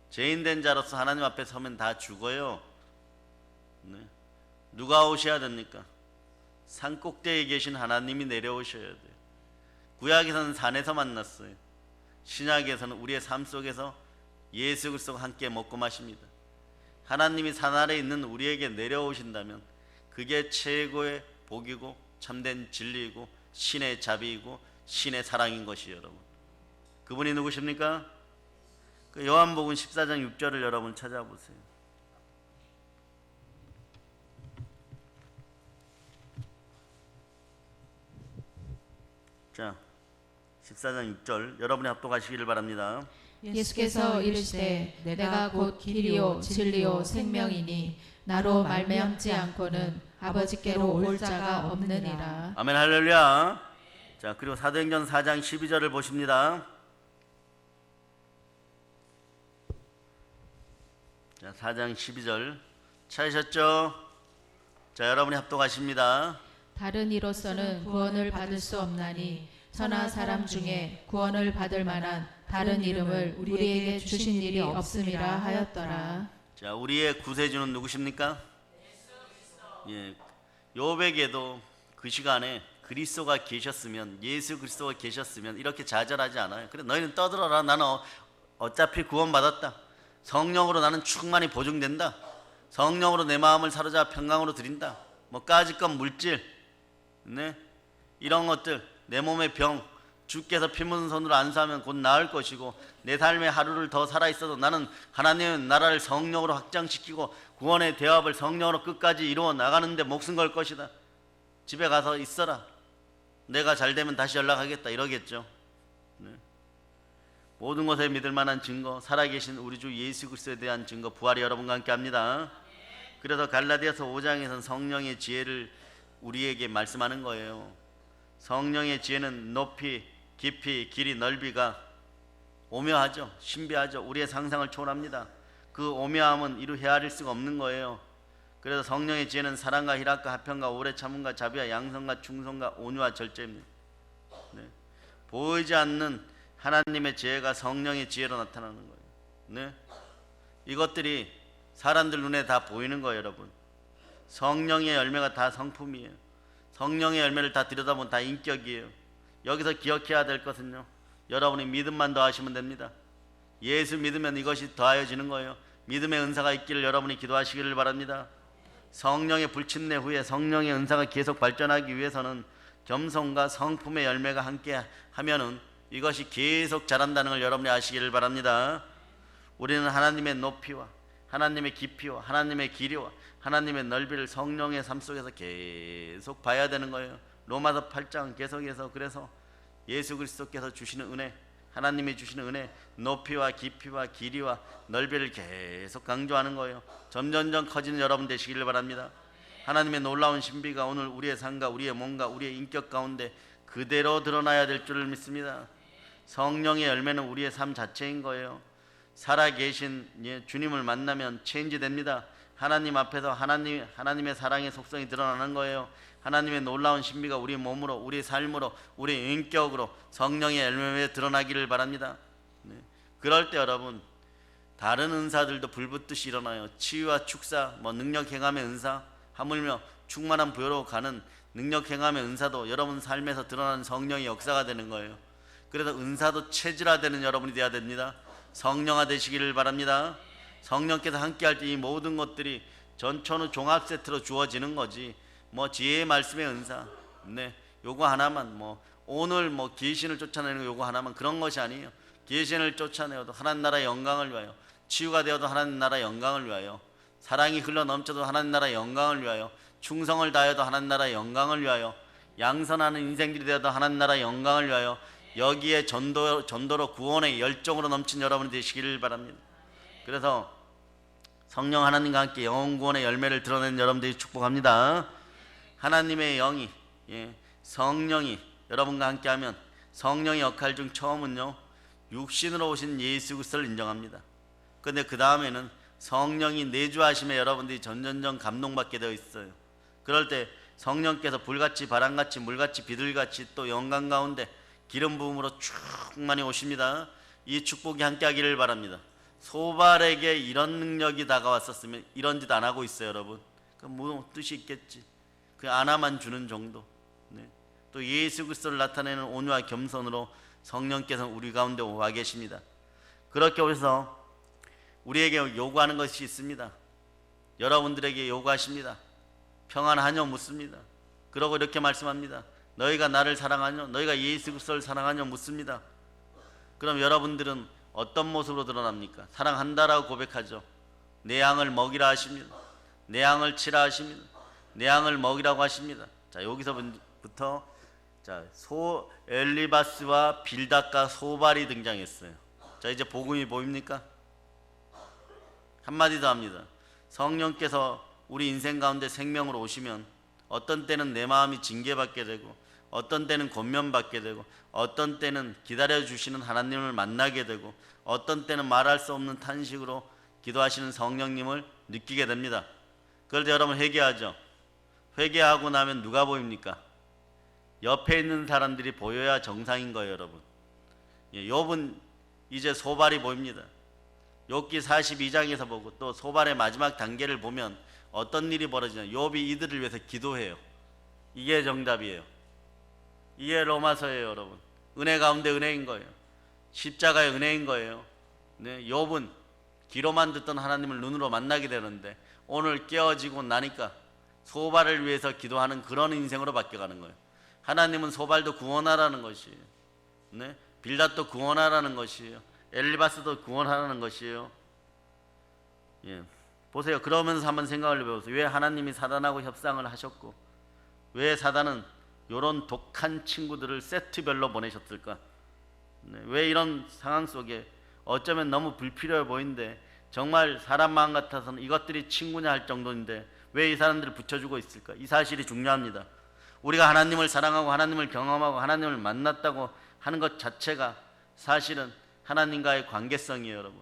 죄인된 자로서 하나님 앞에 서면 다 죽어요. 누가 오셔야 됩니까? 산 꼭대기에 계신 하나님이 내려오셔야 돼요. 구약에서는 산에서 만났어요. 신약에서는 우리의 삶 속에서 예수 그리스도와 함께 먹고 마십니다. 하나님이 산 아래에 있는 우리에게 내려오신다면 그게 최고의 복이고 참된 진리이고 신의 자비이고 신의 사랑인 것이에요, 여러분. 그분이 누구십니까? 그 요한복음 14장 6절을 여러분 찾아보세요. 자, 14장 6절 여러분이 합독하시기를 바랍니다. 예수께서 이르시되 내가 곧 길이요 진리요 생명이니 나로 말미암지 않고는 아버지께로 올 자가 없느니라. 아멘, 할렐루야. 자, 그리고 사도행전 4장 12절을 보십니다. 자, 4장 12절 찾으셨죠? 자, 여러분이 합독하십니다. 다른 이로서는 구원을 받을 수 없나니 천하 사람 중에 구원을 받을 만한 다른 이름을 우리에게 주신 일이 없음이라 하였더라. 자, 우리의 구세주는 누구십니까? 요백에도 그 시간에 그리스도가 계셨으면, 예수 그리스도가 계셨으면 이렇게 좌절하지 않아요. 그래, 너희는 떠들어라. 나는 어차피 구원받았다. 성령으로 나는 충만히 보증된다. 성령으로 내 마음을 사로잡아 평강으로 드린다. 뭐 까짓 물질, 이런 것들, 내 몸의 병, 주께서 피 묻은 손으로 안수하면 곧 나을 것이고, 내 삶의 하루를 더 살아있어도 나는 하나님의 나라를 성령으로 확장시키고 구원의 대업을 성령으로 끝까지 이루어 나가는데 목숨 걸 것이다. 집에 가서 있어라. 내가 잘 되면 다시 연락하겠다. 이러겠죠. 모든 것에 믿을 만한 증거, 살아계신 우리 주 예수 그리스도에 대한 증거, 부활이 여러분과 함께 합니다. 그래서 갈라디아서 5장에서는 성령의 지혜를 우리에게 말씀하는 거예요. 성령의 지혜는 높이, 깊이, 길이, 넓이가 오묘하죠. 신비하죠. 우리의 상상을 초월합니다. 그 오묘함은 이루 헤아릴 수가 없는 거예요. 그래서 성령의 지혜는 사랑과 희락과 화평과 오래 참음과 자비와 양성과 충성과 온유와 절제입니다. 보이지 않는 하나님의 지혜가 성령의 지혜로 나타나는 거예요. 이것들이 사람들 눈에 다 보이는 거예요, 여러분. 성령의 열매가 다 성품이에요. 성령의 열매를 다 들여다보면 다 인격이에요. 여기서 기억해야 될 것은요, 여러분이 믿음만 더하시면 됩니다. 예수 믿으면 이것이 더하여지는 거예요. 믿음의 은사가 있기를 여러분이 기도하시기를 바랍니다. 성령의 불침례 후에 성령의 은사가 계속 발전하기 위해서는 겸손과 성품의 열매가 함께 하면은 이것이 계속 자란다는 걸 여러분이 아시기를 바랍니다. 우리는 하나님의 높이와 하나님의 깊이와 하나님의 길이와 하나님의 넓이를 성령의 삶 속에서 계속 봐야 되는 거예요. 로마서 8장 계속해서 그래서 예수 그리스도께서 주시는 은혜, 하나님이 주시는 은혜, 높이와 깊이와 길이와 넓이를 계속 강조하는 거예요. 점점점 커지는 여러분 되시기를 바랍니다. 하나님의 놀라운 신비가 오늘 우리의 삶과 우리의 몸과 우리의 인격 가운데 그대로 드러나야 될 줄을 믿습니다. 성령의 열매는 우리의 삶 자체인 거예요. 살아계신 주님을 만나면 체인지 됩니다. 하나님 앞에서 하나님의 사랑의 속성이 드러나는 거예요. 하나님의 놀라운 신비가 우리 몸으로, 우리 삶으로, 우리 인격으로 성령의 열매에 드러나기를 바랍니다. 그럴 때 여러분 다른 은사들도 불붙듯이 일어나요. 치유와 축사, 능력 행함의 은사, 하물며 충만한 부여로 가는 능력 행함의 은사도 여러분 삶에서 드러나는 성령의 역사가 되는 거예요. 그래서 은사도 체질화되는 여러분이 되어야 됩니다. 성령화 되시기를 바랍니다. 성령께서 함께할 때 이 모든 것들이 전천후 종합 세트로 주어지는 거지. 지혜의 말씀의 은사, 요거 하나만 오늘 귀신을 쫓아내는 거 요거 하나만 그런 것이 아니에요. 귀신을 쫓아내어도 하나님 나라의 영광을 위하여, 치유가 되어도 하나님 나라의 영광을 위하여, 사랑이 흘러 넘쳐도 하나님 나라의 영광을 위하여, 충성을 다해도 하나님 나라의 영광을 위하여, 양선하는 인생들이 되어도 하나님 나라의 영광을 위하여, 여기에 전도로 구원의 열정으로 넘친 여러분이 되시기를 바랍니다. 그래서 성령 하나님과 함께 영혼 구원의 열매를 드러내는 여러분들이 축복합니다. 하나님의 영이, 성령이 여러분과 함께하면 성령의 역할 중 처음은요 육신으로 오신 예수 그리스도를 인정합니다. 그런데 그 다음에는 성령이 내주하심에 여러분들이 점점점 감동받게 되어 있어요. 그럴 때 성령께서 불같이 바람같이 물같이 비둘같이 또 영광 가운데 기름 부음으로 충만히 오십니다. 이 축복이 함께하기를 바랍니다. 소발에게 이런 능력이 다가왔었으면 이런 짓 안 하고 있어요, 여러분. 뜻이 있겠지. 그 하나만 주는 정도. 또 예수 그리스도를 나타내는 온유와 겸손으로 성령께서 우리 가운데 와 계십니다. 그렇게 해서 우리에게 요구하는 것이 있습니다. 여러분들에게 요구하십니다. 평안하냐 묻습니다. 그러고 이렇게 말씀합니다. 너희가 나를 사랑하냐? 너희가 예수 그리스도를 사랑하냐 묻습니다. 그럼 여러분들은 어떤 모습으로 드러납니까? 사랑한다라고 고백하죠. 내 양을 먹이라 하십니다. 내 양을 치라 하십니다. 내 양을 먹이라고 하십니다. 자, 여기서부터 엘리바스와 빌닷과 소발이 등장했어요. 자, 이제 복음이 보입니까? 한마디 더 합니다. 성령께서 우리 인생 가운데 생명으로 오시면 어떤 때는 내 마음이 징계받게 되고, 어떤 때는 권면받게 되고, 어떤 때는 기다려주시는 하나님을 만나게 되고, 어떤 때는 말할 수 없는 탄식으로 기도하시는 성령님을 느끼게 됩니다. 그럴 때 여러분 회개하죠. 회개하고 나면 누가 보입니까? 옆에 있는 사람들이 보여야 정상인 거예요, 여러분. 욥은 이제 소발이 보입니다. 욥기 42장에서 보고 또 소발의 마지막 단계를 보면 어떤 일이 벌어지냐. 욥이 이들을 위해서 기도해요. 이게 정답이에요. 이게 로마서예요, 여러분. 은혜 가운데 은혜인 거예요. 십자가의 은혜인 거예요. 욥은 귀로만 듣던 하나님을 눈으로 만나게 되는데 오늘 깨어지고 나니까 소발을 위해서 기도하는 그런 인생으로 바뀌어가는 거예요. 하나님은 소발도 구원하라는 것이에요. 빌닷도 구원하라는 것이에요. 엘리바스도 구원하라는 것이에요. 보세요. 그러면서 한번 생각을 해보세요. 왜 하나님이 사단하고 협상을 하셨고, 왜 사단은 이런 독한 친구들을 세트별로 보내셨을까? 왜 이런 상황 속에 어쩌면 너무 불필요해 보이는데 정말 사람 마음 같아서는 이것들이 친구냐 할 정도인데 왜 이 사람들을 붙여주고 있을까? 이 사실이 중요합니다. 우리가 하나님을 사랑하고 하나님을 경험하고 하나님을 만났다고 하는 것 자체가 사실은 하나님과의 관계성이에요, 여러분.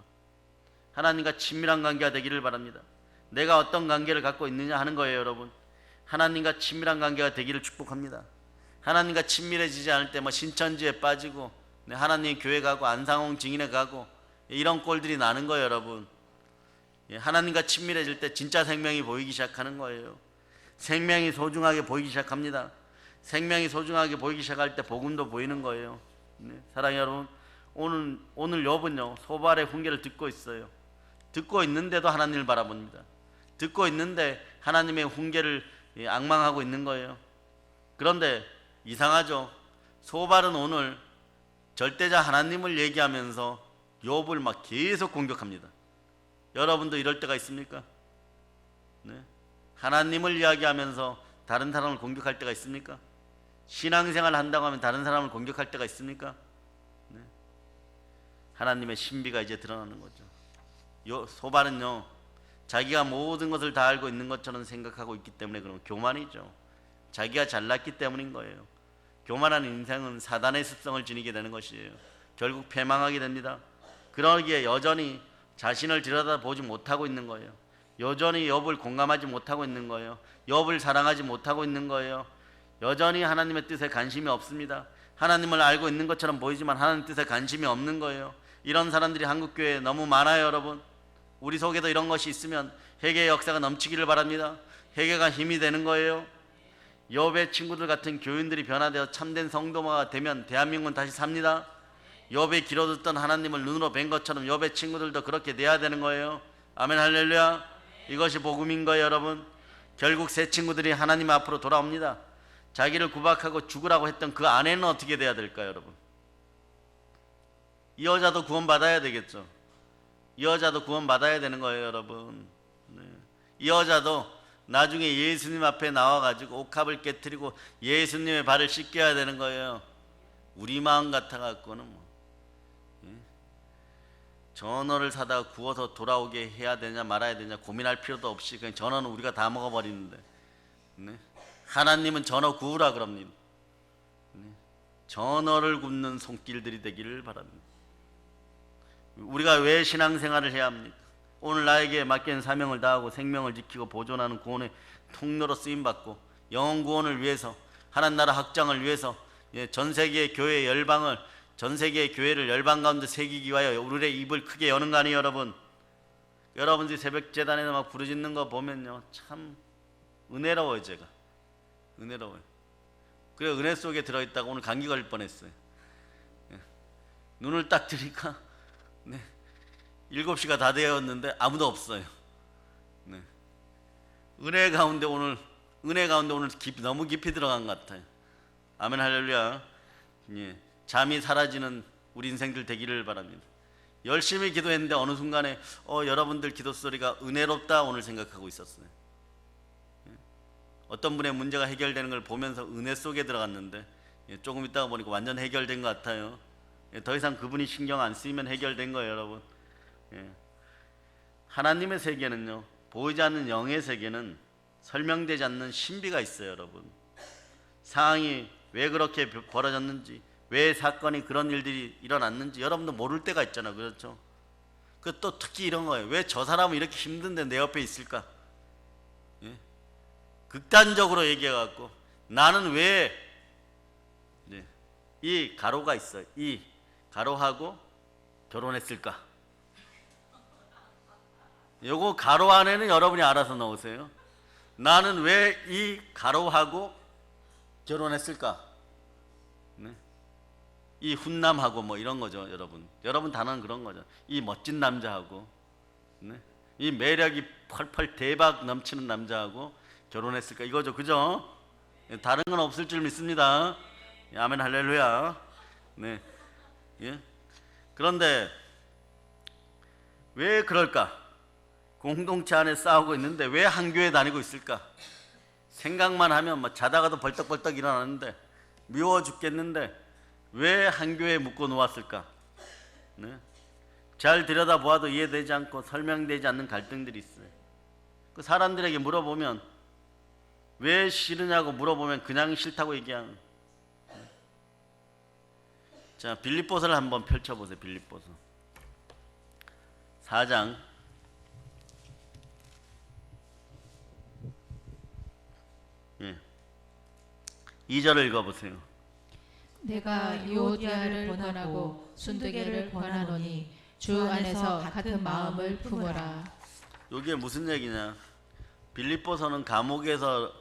하나님과 친밀한 관계가 되기를 바랍니다. 내가 어떤 관계를 갖고 있느냐 하는 거예요, 여러분. 하나님과 친밀한 관계가 되기를 축복합니다. 하나님과 친밀해지지 않을 때 신천지에 빠지고 하나님 교회 가고 안상홍 증인에 가고 이런 꼴들이 나는 거예요, 여러분. 하나님과 친밀해질 때 진짜 생명이 보이기 시작하는 거예요. 생명이 소중하게 보이기 시작합니다. 생명이 소중하게 보이기 시작할 때 복음도 보이는 거예요. 사랑하는 여러분, 오늘 욥은요 소발의 훈계를 듣고 있어요. 듣고 있는데도 하나님을 바라봅니다. 듣고 있는데 하나님의 훈계를 앙망하고 있는 거예요. 그런데 이상하죠. 소발은 오늘 절대자 하나님을 얘기하면서 욥을 계속 공격합니다. 여러분도 이럴 때가 있습니까? 네. 하나님을 이야기하면서 다른 사람을 공격할 때가 있습니까? 신앙생활을 한다고 하면 다른 사람을 공격할 때가 있습니까? 네. 하나님의 신비가 이제 드러나는 거죠. 소발은요, 자기가 모든 것을 다 알고 있는 것처럼 생각하고 있기 때문에 그런 교만이죠. 자기가 잘났기 때문인 거예요. 교만한 인생은 사단의 습성을 지니게 되는 것이에요. 결국 패망하게 됩니다. 그러기에 여전히 자신을 들여다보지 못하고 있는 거예요. 여전히 욥을 공감하지 못하고 있는 거예요. 욥을 사랑하지 못하고 있는 거예요. 여전히 하나님의 뜻에 관심이 없습니다. 하나님을 알고 있는 것처럼 보이지만 하나님 뜻에 관심이 없는 거예요. 이런 사람들이 한국교회에 너무 많아요. 여러분, 우리 속에도 이런 것이 있으면 회개의 역사가 넘치기를 바랍니다. 회개가 힘이 되는 거예요. 욥의 친구들 같은 교인들이 변화되어 참된 성도가 되면 대한민국은 다시 삽니다. 욥이 길어 듣던 하나님을 눈으로 뵌 것처럼 욥의 친구들도 그렇게 돼야 되는 거예요. 아멘, 할렐루야. 이것이 복음인 거예요. 여러분, 결국 새 친구들이 하나님 앞으로 돌아옵니다. 자기를 구박하고 죽으라고 했던 그 아내는 어떻게 돼야 될까요? 여러분, 이 여자도 구원받아야 되겠죠. 이 여자도 구원받아야 되는 거예요. 여러분, 네. 이 여자도 나중에 예수님 앞에 나와가지고 옥합을 깨뜨리고 예수님의 발을 씻겨야 되는 거예요. 우리 마음 같아갖고는 뭐 전어를 사다가 구워서 돌아오게 해야 되냐 말아야 되냐 고민할 필요도 없이 그냥 전어는 우리가 다 먹어버리는데, 네. 하나님은 전어 구우라 그럽니다. 네. 전어를 굽는 손길들이 되기를 바랍니다. 우리가 왜 신앙생활을 해야 합니까? 오늘 나에게 맡긴 사명을 다하고 생명을 지키고 보존하는 구원의 통로로 쓰임받고 영혼 구원을 위해서, 하나님 나라 확장을 위해서, 전 세계의 교회 열방을, 전 세계의 교회를 열방 가운데 새기기 위하여 우리의 입을 크게 여는 거 아니에요. 여러분, 여러분들이 새벽 제단에서 막 부르짖는 거 보면요, 참 은혜로워요. 제가 은혜로워요. 그래, 은혜 속에 들어있다가 오늘 감기 걸릴 뻔했어요. 눈을 딱 뜨니까 7시가 다 되었는데 아무도 없어요. 네. 은혜 가운데 오늘 너무 깊이 들어간 것 같아요. 아멘, 할렐루야. 예. 잠이 사라지는 우리 인생들 되기를 바랍니다. 열심히 기도했는데 어느 순간에 여러분들 기도 소리가 은혜롭다 오늘 생각하고 있었어요. 예. 어떤 분의 문제가 해결되는 걸 보면서 은혜 속에 들어갔는데, 조금 있다가 보니까 완전 해결된 것 같아요. 더 이상 그분이 신경 안 쓰이면 해결된 거예요. 여러분, 하나님의 세계는요, 보이지 않는 영의 세계는 설명되지 않는 신비가 있어요. 여러분, 상황이 왜 그렇게 벌어졌는지, 왜 사건이 그런 일들이 일어났는지 여러분도 모를 때가 있잖아요. 그렇죠? 또 특히 이런 거예요. 왜 저 사람은 이렇게 힘든데 내 옆에 있을까? 극단적으로 얘기해갖고 나는 왜 이 가로가 있어요. 이 가로하고 결혼했을까? 요거 가로 안에는 여러분이 알아서 넣으세요. 나는 왜 이 가로하고 결혼했을까? 네. 이 훈남하고 뭐 이런 거죠. 여러분 단어는 그런 거죠. 이 멋진 남자하고, 네. 이 매력이 펄펄 대박 넘치는 남자하고 결혼했을까? 이거죠. 그죠? 다른 건 없을 줄 믿습니다. 아멘, 할렐루야. 네. 예? 그런데 왜 그럴까? 공동체 안에 싸우고 있는데 왜 한 교회 다니고 있을까? 생각만 하면 뭐 자다가도 벌떡벌떡 일어나는데 미워 죽겠는데 왜 한 교회에 묶어 놓았을까? 네? 잘 들여다보아도 이해되지 않고 설명되지 않는 갈등들이 있어요. 그 사람들에게 물어보면 왜 싫으냐고 물어보면 그냥 싫다고 얘기하는. 자, 빌립보서를 한번 펼쳐보세요. 빌립보서 4장 2절을 읽어보세요. 내가 유오디아를 권하고 순두개를 권하노니 주 안에서 같은 마음을 품으라. 이게 무슨 얘기냐? 빌립보서는 감옥에서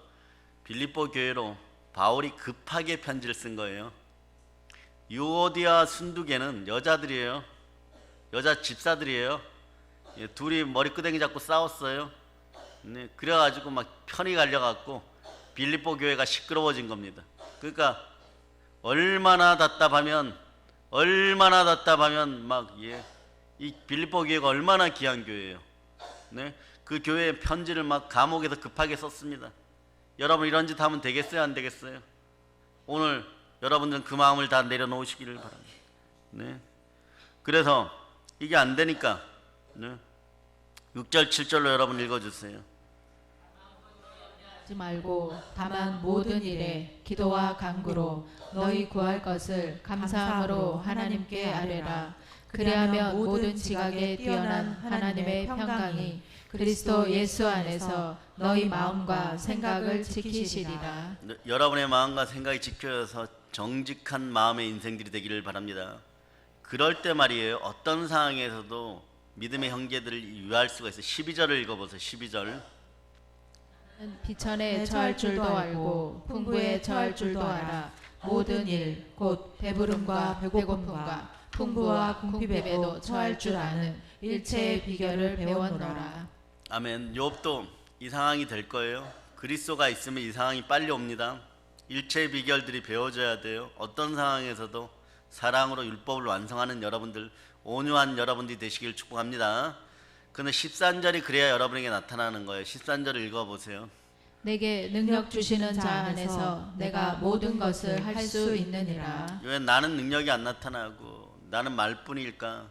빌립보 교회로 바울이 급하게 편지를 쓴 거예요. 유오디아 순두개는 여자들이에요. 여자 집사들이에요. 둘이 머리끄댕이 잡고 싸웠어요. 그래가지고 막 편이 갈려갖고 빌립보 교회가 시끄러워진 겁니다. 그러니까 얼마나 답답하면 막 이 빌립보 교회가 얼마나 귀한 교회예요. 네, 그 교회에 편지를 막 감옥에서 급하게 썼습니다. 여러분 이런 짓 하면 되겠어요, 안 되겠어요? 오늘 여러분들은 그 마음을 다 내려놓으시기를 바랍니다. 네. 그래서 이게 안 되니까 6절 7절로 여러분 읽어주세요. 하지 말고 다만 모든 일에 기도와 간구로 너희 구할 것을 감사함으로 하나님께 아뢰라. 그리하면 모든 지각에 뛰어난 하나님의 평강이 그리스도 예수 안에서 너희 마음과 생각을 지키시리라. 여러분의 마음과 생각이 지켜져서 정직한 마음의 인생들이 되기를 바랍니다. 그럴 때 말이에요, 어떤 상황에서도 믿음의 형제들을 유할 수가 있어요. 12절을 읽어보세요. 12절. 비천에 처할 줄도 알고 풍부에 처할 줄도 알아. 모든 일 곧 배부름과 배고픔과 풍부와 궁핍에도 처할 줄 아는 일체의 비결을 배웠노라. 아멘. 욥도 이 상황이 될 거예요. 그리스도가 있으면 이 상황이 빨리 옵니다. 일체의 비결들이 배워져야 돼요. 어떤 상황에서도 사랑으로 율법을 완성하는 여러분들, 온유한 여러분들이 되시길 축복합니다. 근데 13절이 그래야 여러분에게 나타나는 거예요. 13절을 읽어보세요. 내게 능력 주시는 자 안에서 내가 모든 것을 할 수 있느니라. 왜 나는 능력이 안 나타나고 나는 말뿐일까?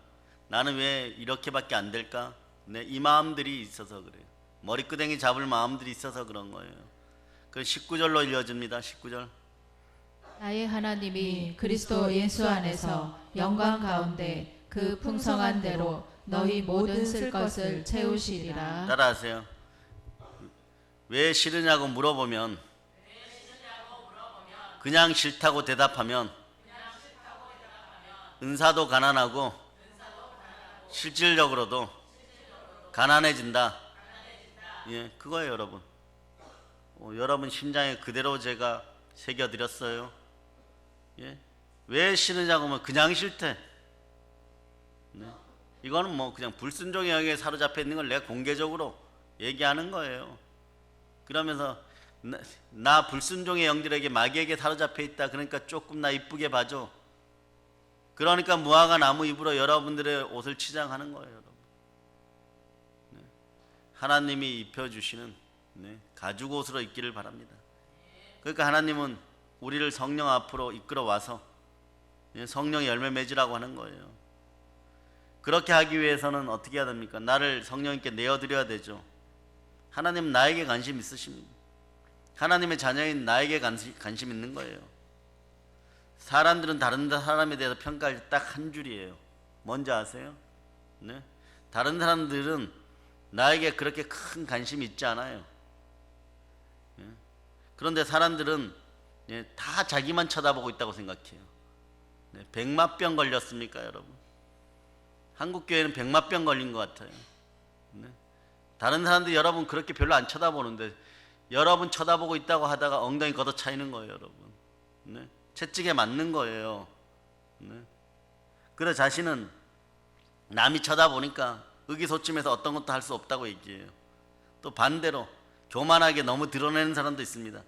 나는 왜 이렇게밖에 안 될까? 네, 이 마음들이 있어서 그래요. 머리끄댕이 잡을 마음들이 있어서 그런 거예요. 그 19절로 이어집니다. 19절. 나의 하나님이 그리스도 예수 안에서 영광 가운데 그 풍성한 대로 너희 모든 쓸 것을 채우시리라. 따라하세요. 왜 싫으냐고 물어보면 그냥 싫다고 대답하면 은사도 가난하고 실질적으로도 가난해진다. 예, 그거예요, 여러분. 여러분 심장에 그대로 제가 새겨드렸어요. 예, 왜 싫으냐고 하면 그냥 싫대. 네. 이거는 뭐 그냥 불순종의 영역에 사로잡혀 있는 걸 내가 공개적으로 얘기하는 거예요. 그러면서 나 불순종의 영들에게 마귀에게 사로잡혀 있다. 그러니까 조금 나 이쁘게 봐줘. 그러니까 무화과 나무 잎으로 여러분들의 옷을 치장하는 거예요, 여러분. 네. 하나님이 입혀주시는 가죽 옷으로 입기를 바랍니다. 그러니까 하나님은 우리를 성령 앞으로 이끌어 와서 성령의 열매 맺으라고 하는 거예요. 그렇게 하기 위해서는 어떻게 해야 됩니까? 나를 성령님께 내어드려야 되죠. 하나님은 나에게 관심 있으십니다. 하나님의 자녀인 나에게 관심 있는 거예요. 사람들은 다른 사람에 대해서 평가할 때 딱 한 줄이에요. 뭔지 아세요? 네? 다른 사람들은 나에게 그렇게 큰 관심이 있지 않아요. 예? 그런데 사람들은 다 자기만 쳐다보고 있다고 생각해요. 백마병 걸렸습니까, 여러분? 한국 교회는 백마병 걸린 것 같아요. 다른 사람들 여러분 그렇게 별로 안 쳐다보는데 여러분 쳐다보고 있다고 하다가 엉덩이 걷어차이는 거예요, 여러분. 채찍에 맞는 거예요. 그래 자신은 남이 쳐다보니까 의기소침해서 어떤 것도 할 수 없다고 얘기해요. 또 반대로 교만하게 너무 드러내는 사람도 있습니다.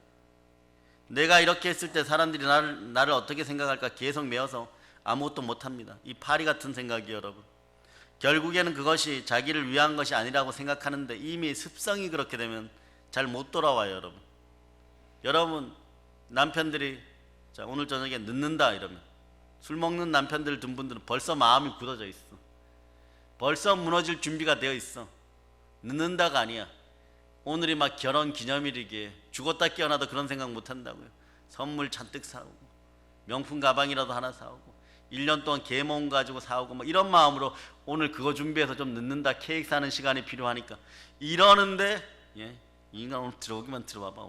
내가 이렇게 했을 때 사람들이 나를 어떻게 생각할까 계속 메어서 아무것도 못합니다. 이 파리 같은 생각이에요, 여러분. 결국에는 그것이 자기를 위한 것이 아니라고 생각하는데 이미 습성이 그렇게 되면 잘 못 돌아와요, 여러분. 여러분 남편들이 자 오늘 저녁에 늦는다 이러면 술 먹는 남편들 든 분들은 벌써 마음이 굳어져 있어. 벌써 무너질 준비가 되어 있어. 늦는다가 아니야. 오늘이 막 결혼 기념일이기에 죽었다 깨어나도 그런 생각 못 한다고요. 선물 잔뜩 사오고 명품 가방이라도 하나 사오고 1년 동안 계몽 가지고 사오고 뭐 이런 마음으로 오늘 그거 준비해서 좀 늦는다. 케이크 사는 시간이 필요하니까 이러는데 이 인간 오늘 들어오기만 들어와봐.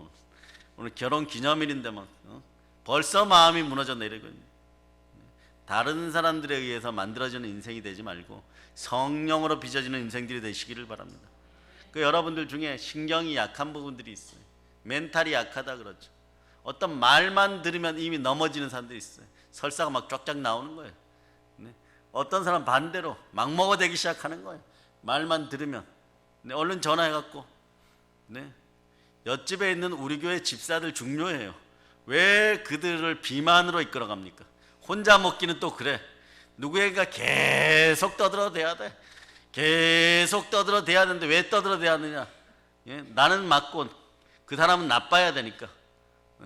오늘 결혼 기념일인데만 벌써 마음이 무너져 내리거든요. 다른 사람들에 의해서 만들어지는 인생이 되지 말고 성령으로 빚어지는 인생들이 되시기를 바랍니다. 그 여러분들 중에 신경이 약한 부분들이 있어요. 멘탈이 약하다 그러죠. 어떤 말만 들으면 이미 넘어지는 사람들이 있어요. 설사가 막 쫙쫙 나오는 거예요. 어떤 사람 반대로 막 먹어대기 시작하는 거예요. 말만 들으면 얼른 전화해갖고 옆집에 있는 우리 교회 집사들 중요해요. 왜 그들을 비만으로 이끌어갑니까? 혼자 먹기는 또 그래. 누구에게 계속 떠들어대야 돼. 계속 떠들어대야 하는데 왜 떠들어대야 하느냐? 나는 맞고 그 사람은 나빠야 되니까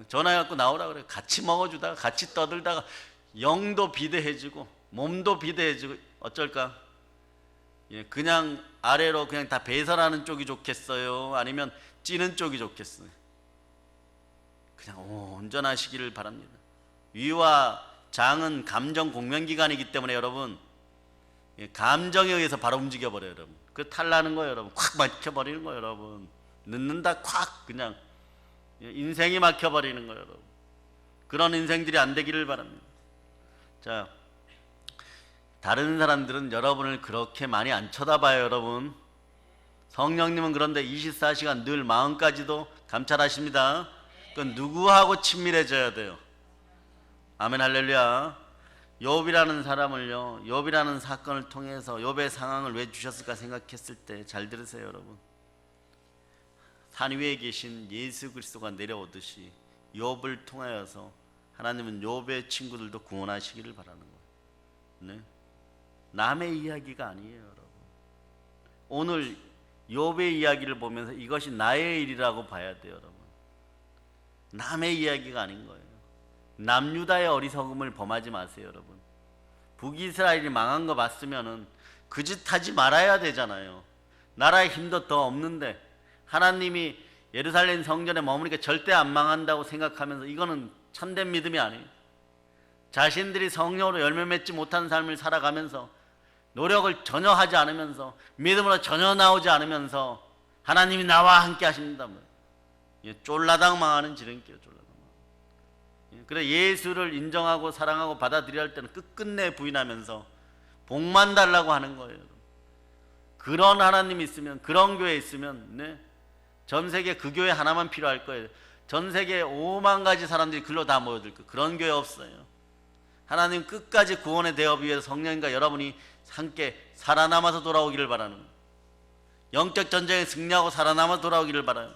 전화해갖고 나오라 그래. 같이 먹어주다가 같이 떠들다가 영도 비대해지고 몸도 비대해지고 어쩔까? 그냥 아래로 그냥 다 배설하는 쪽이 좋겠어요? 아니면 찌는 쪽이 좋겠어요? 그냥 온전하시기를 바랍니다. 위와 장은 감정 공명기관이기 때문에 여러분, 감정에 의해서 바로 움직여버려요. 여러분, 그 탈나는 거예요. 여러분, 콱 막혀버리는 거예요. 여러분, 늦는다 콱 그냥 인생이 막혀버리는 거예요. 여러분, 그런 인생들이 안 되기를 바랍니다. 자, 다른 사람들은 여러분을 그렇게 많이 안 쳐다봐요. 여러분, 성령님은 그런데 24시간 늘 마음까지도 감찰하십니다. 그건 누구하고 친밀해져야 돼요? 아멘 할렐루야. 욥이라는 사람을요, 욥이라는 사건을 통해서 욥의 상황을 왜 주셨을까 생각했을 때 잘 들으세요. 여러분, 산 위에 계신 예수 그리스도가 내려오듯이 욥을 통하여서 하나님은 욥의 친구들도 구원하시기를 바라는 거예요. 네? 남의 이야기가 아니에요. 여러분, 오늘 욥의 이야기를 보면서 이것이 나의 일이라고 봐야 돼요. 여러분, 남의 이야기가 아닌 거예요. 남유다의 어리석음을 범하지 마세요. 여러분, 북이스라엘이 망한 거 봤으면은 그 짓 하지 말아야 되잖아요. 나라의 힘도 더 없는데 하나님이 예루살렘 성전에 머무니까 절대 안 망한다고 생각하면서, 이거는 참된 믿음이 아니에요. 자신들이 성령으로 열매 맺지 못한 삶을 살아가면서 노력을 전혀 하지 않으면서 믿음으로 전혀 나오지 않으면서 하나님이 나와 함께 하십니다. 쫄라당 망하는 지름길. 그래, 예수를 인정하고 사랑하고 받아들여야 할 때는 끝끝내 부인하면서 복만 달라고 하는 거예요. 그런 하나님이 있으면, 그런 교회 있으면, 네, 전 세계 그 교회 하나만 필요할 거예요. 전 세계 5만 가지 사람들이 글로 다 모여들 거예요. 그런 교회 없어요. 하나님 끝까지 구원의 대업을 위해서 성령님과 여러분이 함께 살아남아서 돌아오기를 바라는 거예요. 영적 전쟁에 승리하고 살아남아 돌아오기를 바라요.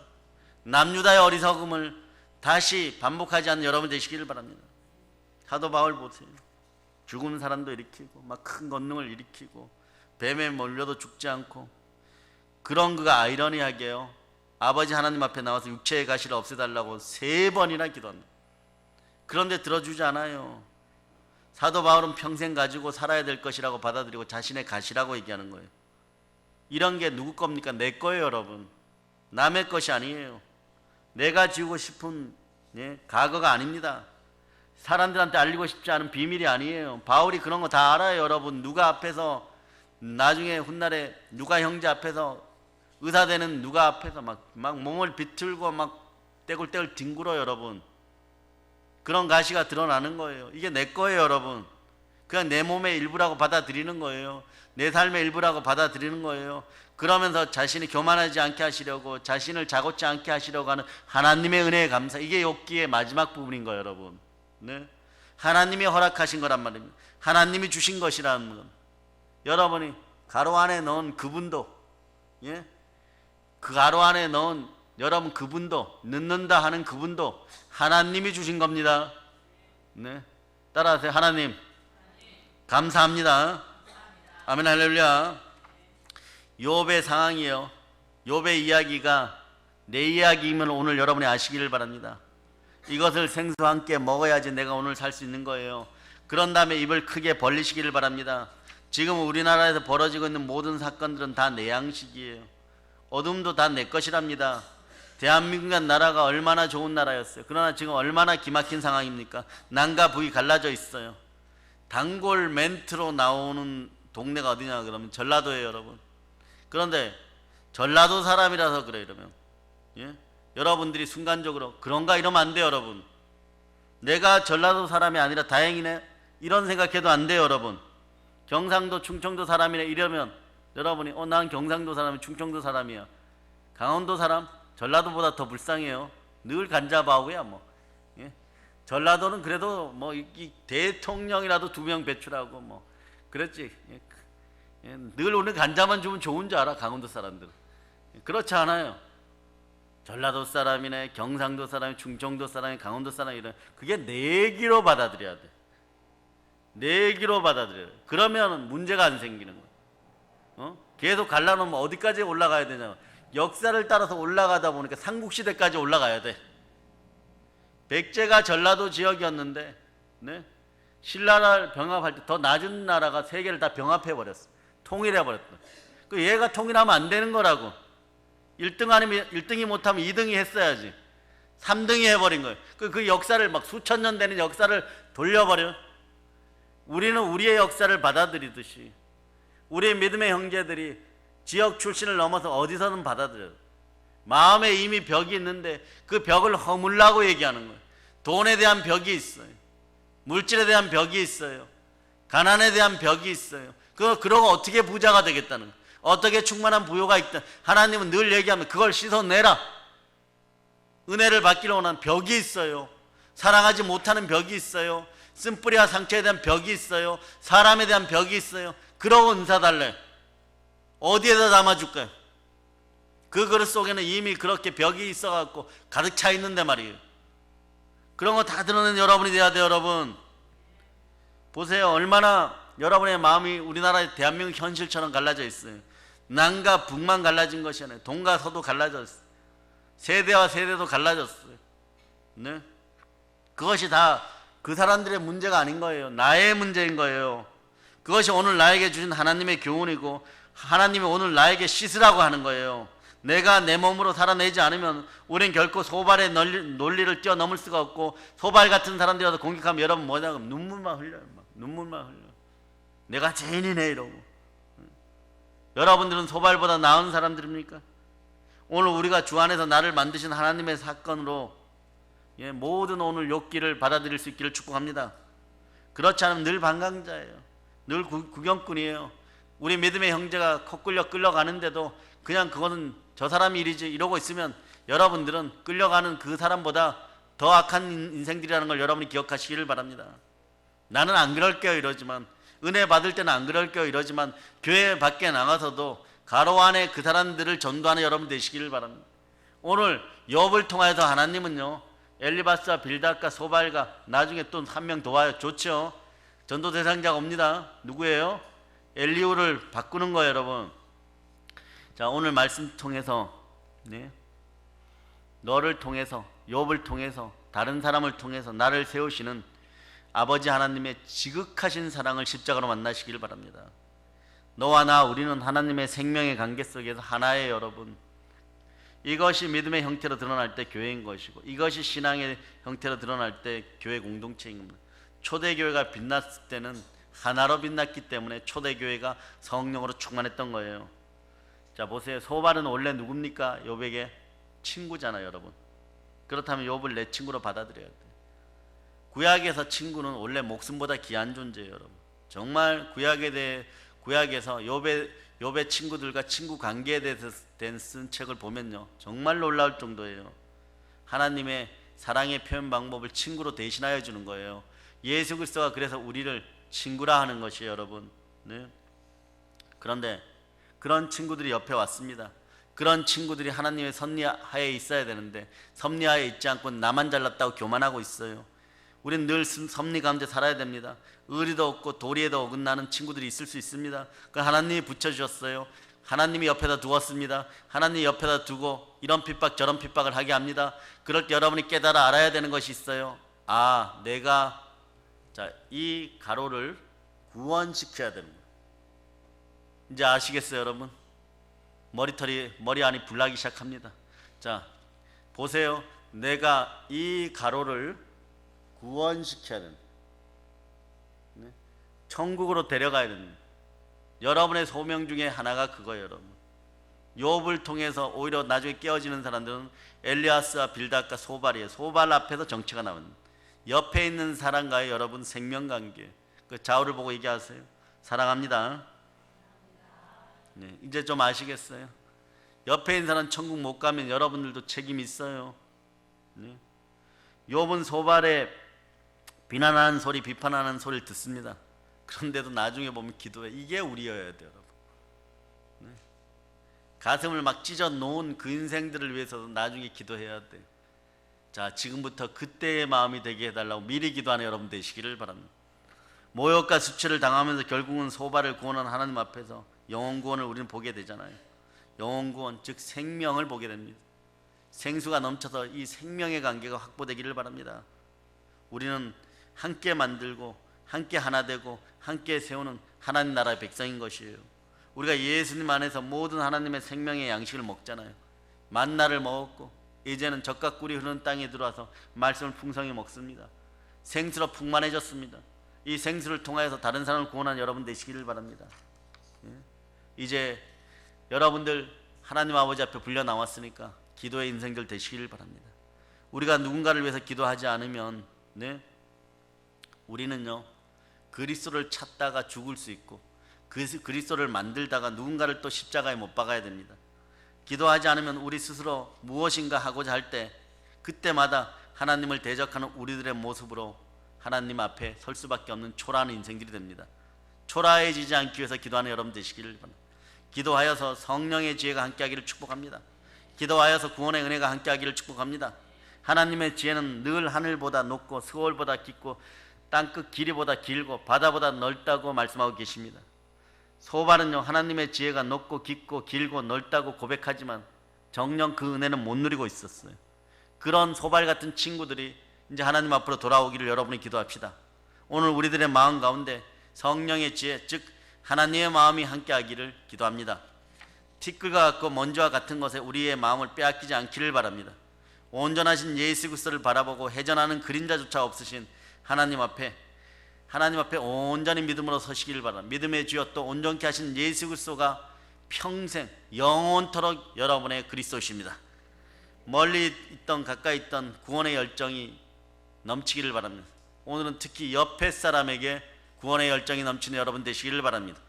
남유다의 어리석음을 다시 반복하지 않는 여러분 되시기를 바랍니다. 사도 바울 보세요. 죽은 사람도 일으키고 막 큰 권능을 일으키고 뱀에 몰려도 죽지 않고, 그런 그가 아이러니하게요, 아버지 하나님 앞에 나와서 육체의 가시를 없애달라고 3번이나 기도합니다. 그런데 들어주지 않아요. 사도 바울은 평생 가지고 살아야 될 것이라고 받아들이고 자신의 가시라고 얘기하는 거예요. 이런 게 누구 겁니까? 내 거예요. 여러분, 남의 것이 아니에요. 내가 지우고 싶은 과거가 아닙니다. 사람들한테 알리고 싶지 않은 비밀이 아니에요. 바울이 그런 거 다 알아요. 여러분, 누가 앞에서 나중에 훗날에 누가 형제 앞에서 의사 되는 누가 앞에서 막 몸을 비틀고 막 떼굴떼굴 뒹굴어요. 여러분, 그런 가시가 드러나는 거예요. 이게 내 거예요. 여러분, 그냥 내 몸의 일부라고 받아들이는 거예요. 내 삶의 일부라고 받아들이는 거예요. 그러면서 자신이 교만하지 않게 하시려고, 자신을 작업지 않게 하시려고 하는 하나님의 은혜에 감사. 이게 욥기의 마지막 부분인 거예요. 여러분, 네? 하나님이 허락하신 거란 말입니다. 하나님이 주신 것이라는 것. 여러분이 가로 안에 넣은 그분도, 그 가로 안에 넣은 여러분 그분도, 늦는다 하는 그분도 하나님이 주신 겁니다. 네? 따라하세요. 하나님 감사합니다. 아멘 할렐루야. 욥의 상황이에요. 욥의 이야기가 내 이야기임을 오늘 여러분이 아시기를 바랍니다. 이것을 생수와 함께 먹어야지 내가 오늘 살 수 있는 거예요. 그런 다음에 입을 크게 벌리시기를 바랍니다. 지금 우리나라에서 벌어지고 있는 모든 사건들은 다 내 양식이에요. 어둠도 다 내 것이랍니다. 대한민국이란 나라가 얼마나 좋은 나라였어요. 그러나 지금 얼마나 기막힌 상황입니까? 남과 북이 갈라져 있어요. 단골 멘트로 나오는 동네가 어디냐 그러면 전라도예요. 여러분, 그런데 전라도 사람이라서 그래 이러면, 여러분들이 순간적으로 그런가 이러면 안 돼요. 여러분, 내가 전라도 사람이 아니라 다행이네 이런 생각해도 안 돼요. 여러분, 경상도 충청도 사람이네 이러면 여러분이 난 경상도 사람이 충청도 사람이야. 강원도 사람 전라도보다 더 불쌍해요. 늘 간자바오야 뭐. 전라도는 그래도 뭐 이 대통령이라도 2명 배출하고 뭐 그랬지. 늘 오늘 간자만 주면 좋은 줄 알아. 강원도 사람들은 그렇지 않아요. 전라도 사람이네, 경상도 사람이, 충청도 사람이, 강원도 사람이, 이런 그게 내기로 받아들여야 돼. 내기로 받아들여야 돼. 그러면 문제가 안 생기는 거야. 계속 갈라놓으면 어디까지 올라가야 되냐. 역사를 따라서 올라가다 보니까 삼국시대까지 올라가야 돼. 백제가 전라도 지역이었는데, 네? 신라를 병합할 때 더 낮은 나라가 세 개를 다 병합해버렸어. 통일해버렸다. 그 얘가 통일하면 안 되는 거라고. 1등 아니면 1등이 못하면 2등이 했어야지. 3등이 해버린 거예요. 그 역사를 막 수천 년 되는 역사를 돌려버려. 우리는 우리의 역사를 받아들이듯이 우리의 믿음의 형제들이 지역 출신을 넘어서 어디서든 받아들여요. 마음에 이미 벽이 있는데 그 벽을 허물라고 얘기하는 거예요. 돈에 대한 벽이 있어요. 물질에 대한 벽이 있어요. 가난에 대한 벽이 있어요. 그러고 어떻게 부자가 되겠다는 거예요. 어떻게 충만한 부요가 있다. 하나님은 늘 얘기하면 그걸 씻어내라. 은혜를 받기를 원하는 벽이 있어요. 사랑하지 못하는 벽이 있어요. 쓴뿌리와 상처에 대한 벽이 있어요. 사람에 대한 벽이 있어요. 그러고 은사 달래. 어디에다 담아줄까요? 그 그릇 속에는 이미 그렇게 벽이 있어갖고 가득 차 있는데 말이에요. 그런 거 다 드러내는 여러분이 돼야 돼요. 여러분 보세요. 얼마나 여러분의 마음이 우리나라의 대한민국 현실처럼 갈라져 있어요. 남과 북만 갈라진 것이 아니에요. 동과 서도 갈라졌어요. 세대와 세대도 갈라졌어요. 네? 그것이 다 그 사람들의 문제가 아닌 거예요. 나의 문제인 거예요. 그것이 오늘 나에게 주신 하나님의 교훈이고 하나님이 오늘 나에게 씻으라고 하는 거예요. 내가 내 몸으로 살아내지 않으면 우린 결코 소발의 논리를 뛰어넘을 수가 없고, 소발 같은 사람들이 와서 공격하면 여러분 뭐냐고 눈물만 흘려요. 막 눈물만 흘려. 내가 죄인이네 이러고. 여러분들은 소발보다 나은 사람들입니까? 오늘 우리가 주 안에서 나를 만드신 하나님의 사건으로 모든 오늘 욕기를 받아들일 수 있기를 축복합니다. 그렇지 않으면 늘 반강자예요. 늘 구경꾼이에요. 우리 믿음의 형제가 콧끌려 끌려가는데도 그냥 그거는 저 사람 일이지 이러고 있으면 여러분들은 끌려가는 그 사람보다 더 악한 인생들이라는 걸 여러분이 기억하시기를 바랍니다. 나는 안 그럴게요 이러지만, 은혜 받을 때는 안 그럴게요 이러지만, 교회 밖에 나가서도 가로 안에 그 사람들을 전도하는 여러분 되시기를 바랍니다. 오늘 욥을 통하여서 하나님은요, 엘리바스와 빌닷과 소발과 나중에 또 한 명 더 와요. 좋죠? 전도 대상자가 옵니다. 누구예요? 엘리후를 바꾸는 거예요, 여러분. 자, 오늘 말씀 통해서 너를 통해서, 욥을 통해서, 다른 사람을 통해서 나를 세우시는 아버지 하나님의 지극하신 사랑을 십자가로 만나시길 바랍니다. 너와 나 우리는 하나님의 생명의 관계 속에서 하나의 여러분. 이것이 믿음의 형태로 드러날 때 교회인 것이고, 이것이 신앙의 형태로 드러날 때 교회 공동체인 겁니다. 초대교회가 빛났을 때는 하나로 빛났기 때문에 초대교회가 성령으로 충만했던 거예요. 자, 보세요. 소발은 원래 누굽니까? 욥에게 친구잖아요, 여러분. 그렇다면 욥을 내 친구로 받아들여야 돼요. 구약에서 친구는 원래 목숨보다 귀한 존재예요, 여러분. 정말 구약에서 욥의 친구들과 친구 관계에 대해서 쓴 책을 보면요, 정말 놀라울 정도예요. 하나님의 사랑의 표현 방법을 친구로 대신하여 주는 거예요. 예수 그리스도가 그래서 우리를 친구라 하는 것이에요, 여러분. 네? 그런데 그런 친구들이 옆에 왔습니다. 그런 친구들이 하나님의 섭리하에 있어야 되는데 섭리하에 있지 않고 나만 잘났다고 교만하고 있어요. 우리는 늘 섭리 가운데 살아야 됩니다. 의리도 없고 도리에도 어긋나는 친구들이 있을 수 있습니다. 그 하나님이 붙여주셨어요. 하나님이 옆에다 두었습니다. 하나님이 옆에다 두고 이런 핍박 저런 핍박을 하게 합니다. 그럴 때 여러분이 깨달아 알아야 되는 것이 있어요. 아, 내가 이 가로를 구원시켜야 되는 거예요. 이제 아시겠어요, 여러분? 머리 안이 불나기 시작합니다. 자, 보세요. 내가 이 가로를 구원시켜야 됩니다. 천국으로 데려가야 됩니다. 여러분의 소명 중에 하나가 그거예요, 여러분. 욥을 통해서 오히려 나중에 깨어지는 사람들은 엘리아스와 빌닷과 소발이에요. 소발 앞에서 정체가 나옵니다. 옆에 있는 사람과의 여러분 생명관계, 그 좌우를 보고 얘기하세요. 사랑합니다. 네, 이제 좀 아시겠어요? 옆에 있는 사람 천국 못 가면 여러분들도 책임이 있어요. 네. 욥은 소발의 비난하는 소리, 비판하는 소리를 듣습니다. 그런데도 나중에 보면 기도해. 이게 우리여야 돼요, 여러분. 네. 가슴을 막 찢어 놓은 그 인생들을 위해서도 나중에 기도해야 돼. 자, 지금부터 그때의 마음이 되게 해달라고 미리 기도하는 여러분 되시기를 바랍니다. 모욕과 수치를 당하면서 결국은 소발을 구원한 하나님 앞에서 영혼 구원을 우리는 보게 되잖아요. 영혼 구원 즉 생명을 보게 됩니다. 생수가 넘쳐서 이 생명의 관계가 확보되기를 바랍니다. 우리는 함께 만들고 함께 하나 되고 함께 세우는 하나님 나라의 백성인 것이에요. 우리가 예수님 안에서 모든 하나님의 생명의 양식을 먹잖아요. 만나를 먹었고 이제는 젖과 꿀이 흐르는 땅에 들어와서 말씀을 풍성히 먹습니다. 생수로 풍만해졌습니다. 이 생수를 통하여서 다른 사람을 구원하는 여러분 되시기를 바랍니다. 이제 여러분들 하나님 아버지 앞에 불려 나왔으니까 기도의 인생들 되시기를 바랍니다. 우리가 누군가를 위해서 기도하지 않으면 우리는요 그리스도를 찾다가 죽을 수 있고 그리스도를 만들다가 누군가를 또 십자가에 못 박아야 됩니다. 기도하지 않으면 우리 스스로 무엇인가 하고자 할 때 그때마다 하나님을 대적하는 우리들의 모습으로 하나님 앞에 설 수밖에 없는 초라한 인생들이 됩니다. 초라해지지 않기 위해서 기도하는 여러분 되시기를 바랍니다. 기도하여서 성령의 지혜가 함께하기를 축복합니다. 기도하여서 구원의 은혜가 함께하기를 축복합니다. 하나님의 지혜는 늘 하늘보다 높고 스월보다 깊고 땅끝 길이보다 길고 바다보다 넓다고 말씀하고 계십니다. 소발은요 하나님의 지혜가 높고 깊고 길고 넓다고 고백하지만 정녕 그 은혜는 못 누리고 있었어요. 그런 소발 같은 친구들이 이제 하나님 앞으로 돌아오기를 여러분이 기도합시다. 오늘 우리들의 마음 가운데 성령의 지혜 즉 하나님의 마음이 함께하기를 기도합니다. 티끌과 같고 먼지와 같은 것에 우리의 마음을 빼앗기지 않기를 바랍니다. 온전하신 예수 그리스도를 바라보고 회전하는 그림자조차 없으신 하나님 앞에 온전히 믿음으로 서시기를 바랍니다. 믿음의 주여 또 온전케 하신 예수 그리스도가 평생 영원토록 여러분의 그리스도십니다. 멀리 있던 가까이 있던 구원의 열정이 넘치기를 바랍니다. 오늘은 특히 옆에 사람에게 구원의 열정이 넘치는 여러분 되시기를 바랍니다.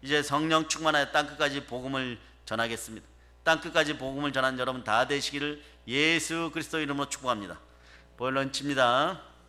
이제 성령 충만하여 땅끝까지 복음을 전하겠습니다. 땅끝까지 복음을 전한 여러분 다 되시기를 예수 그리스도 이름으로 축복합니다. 볼런치입니다.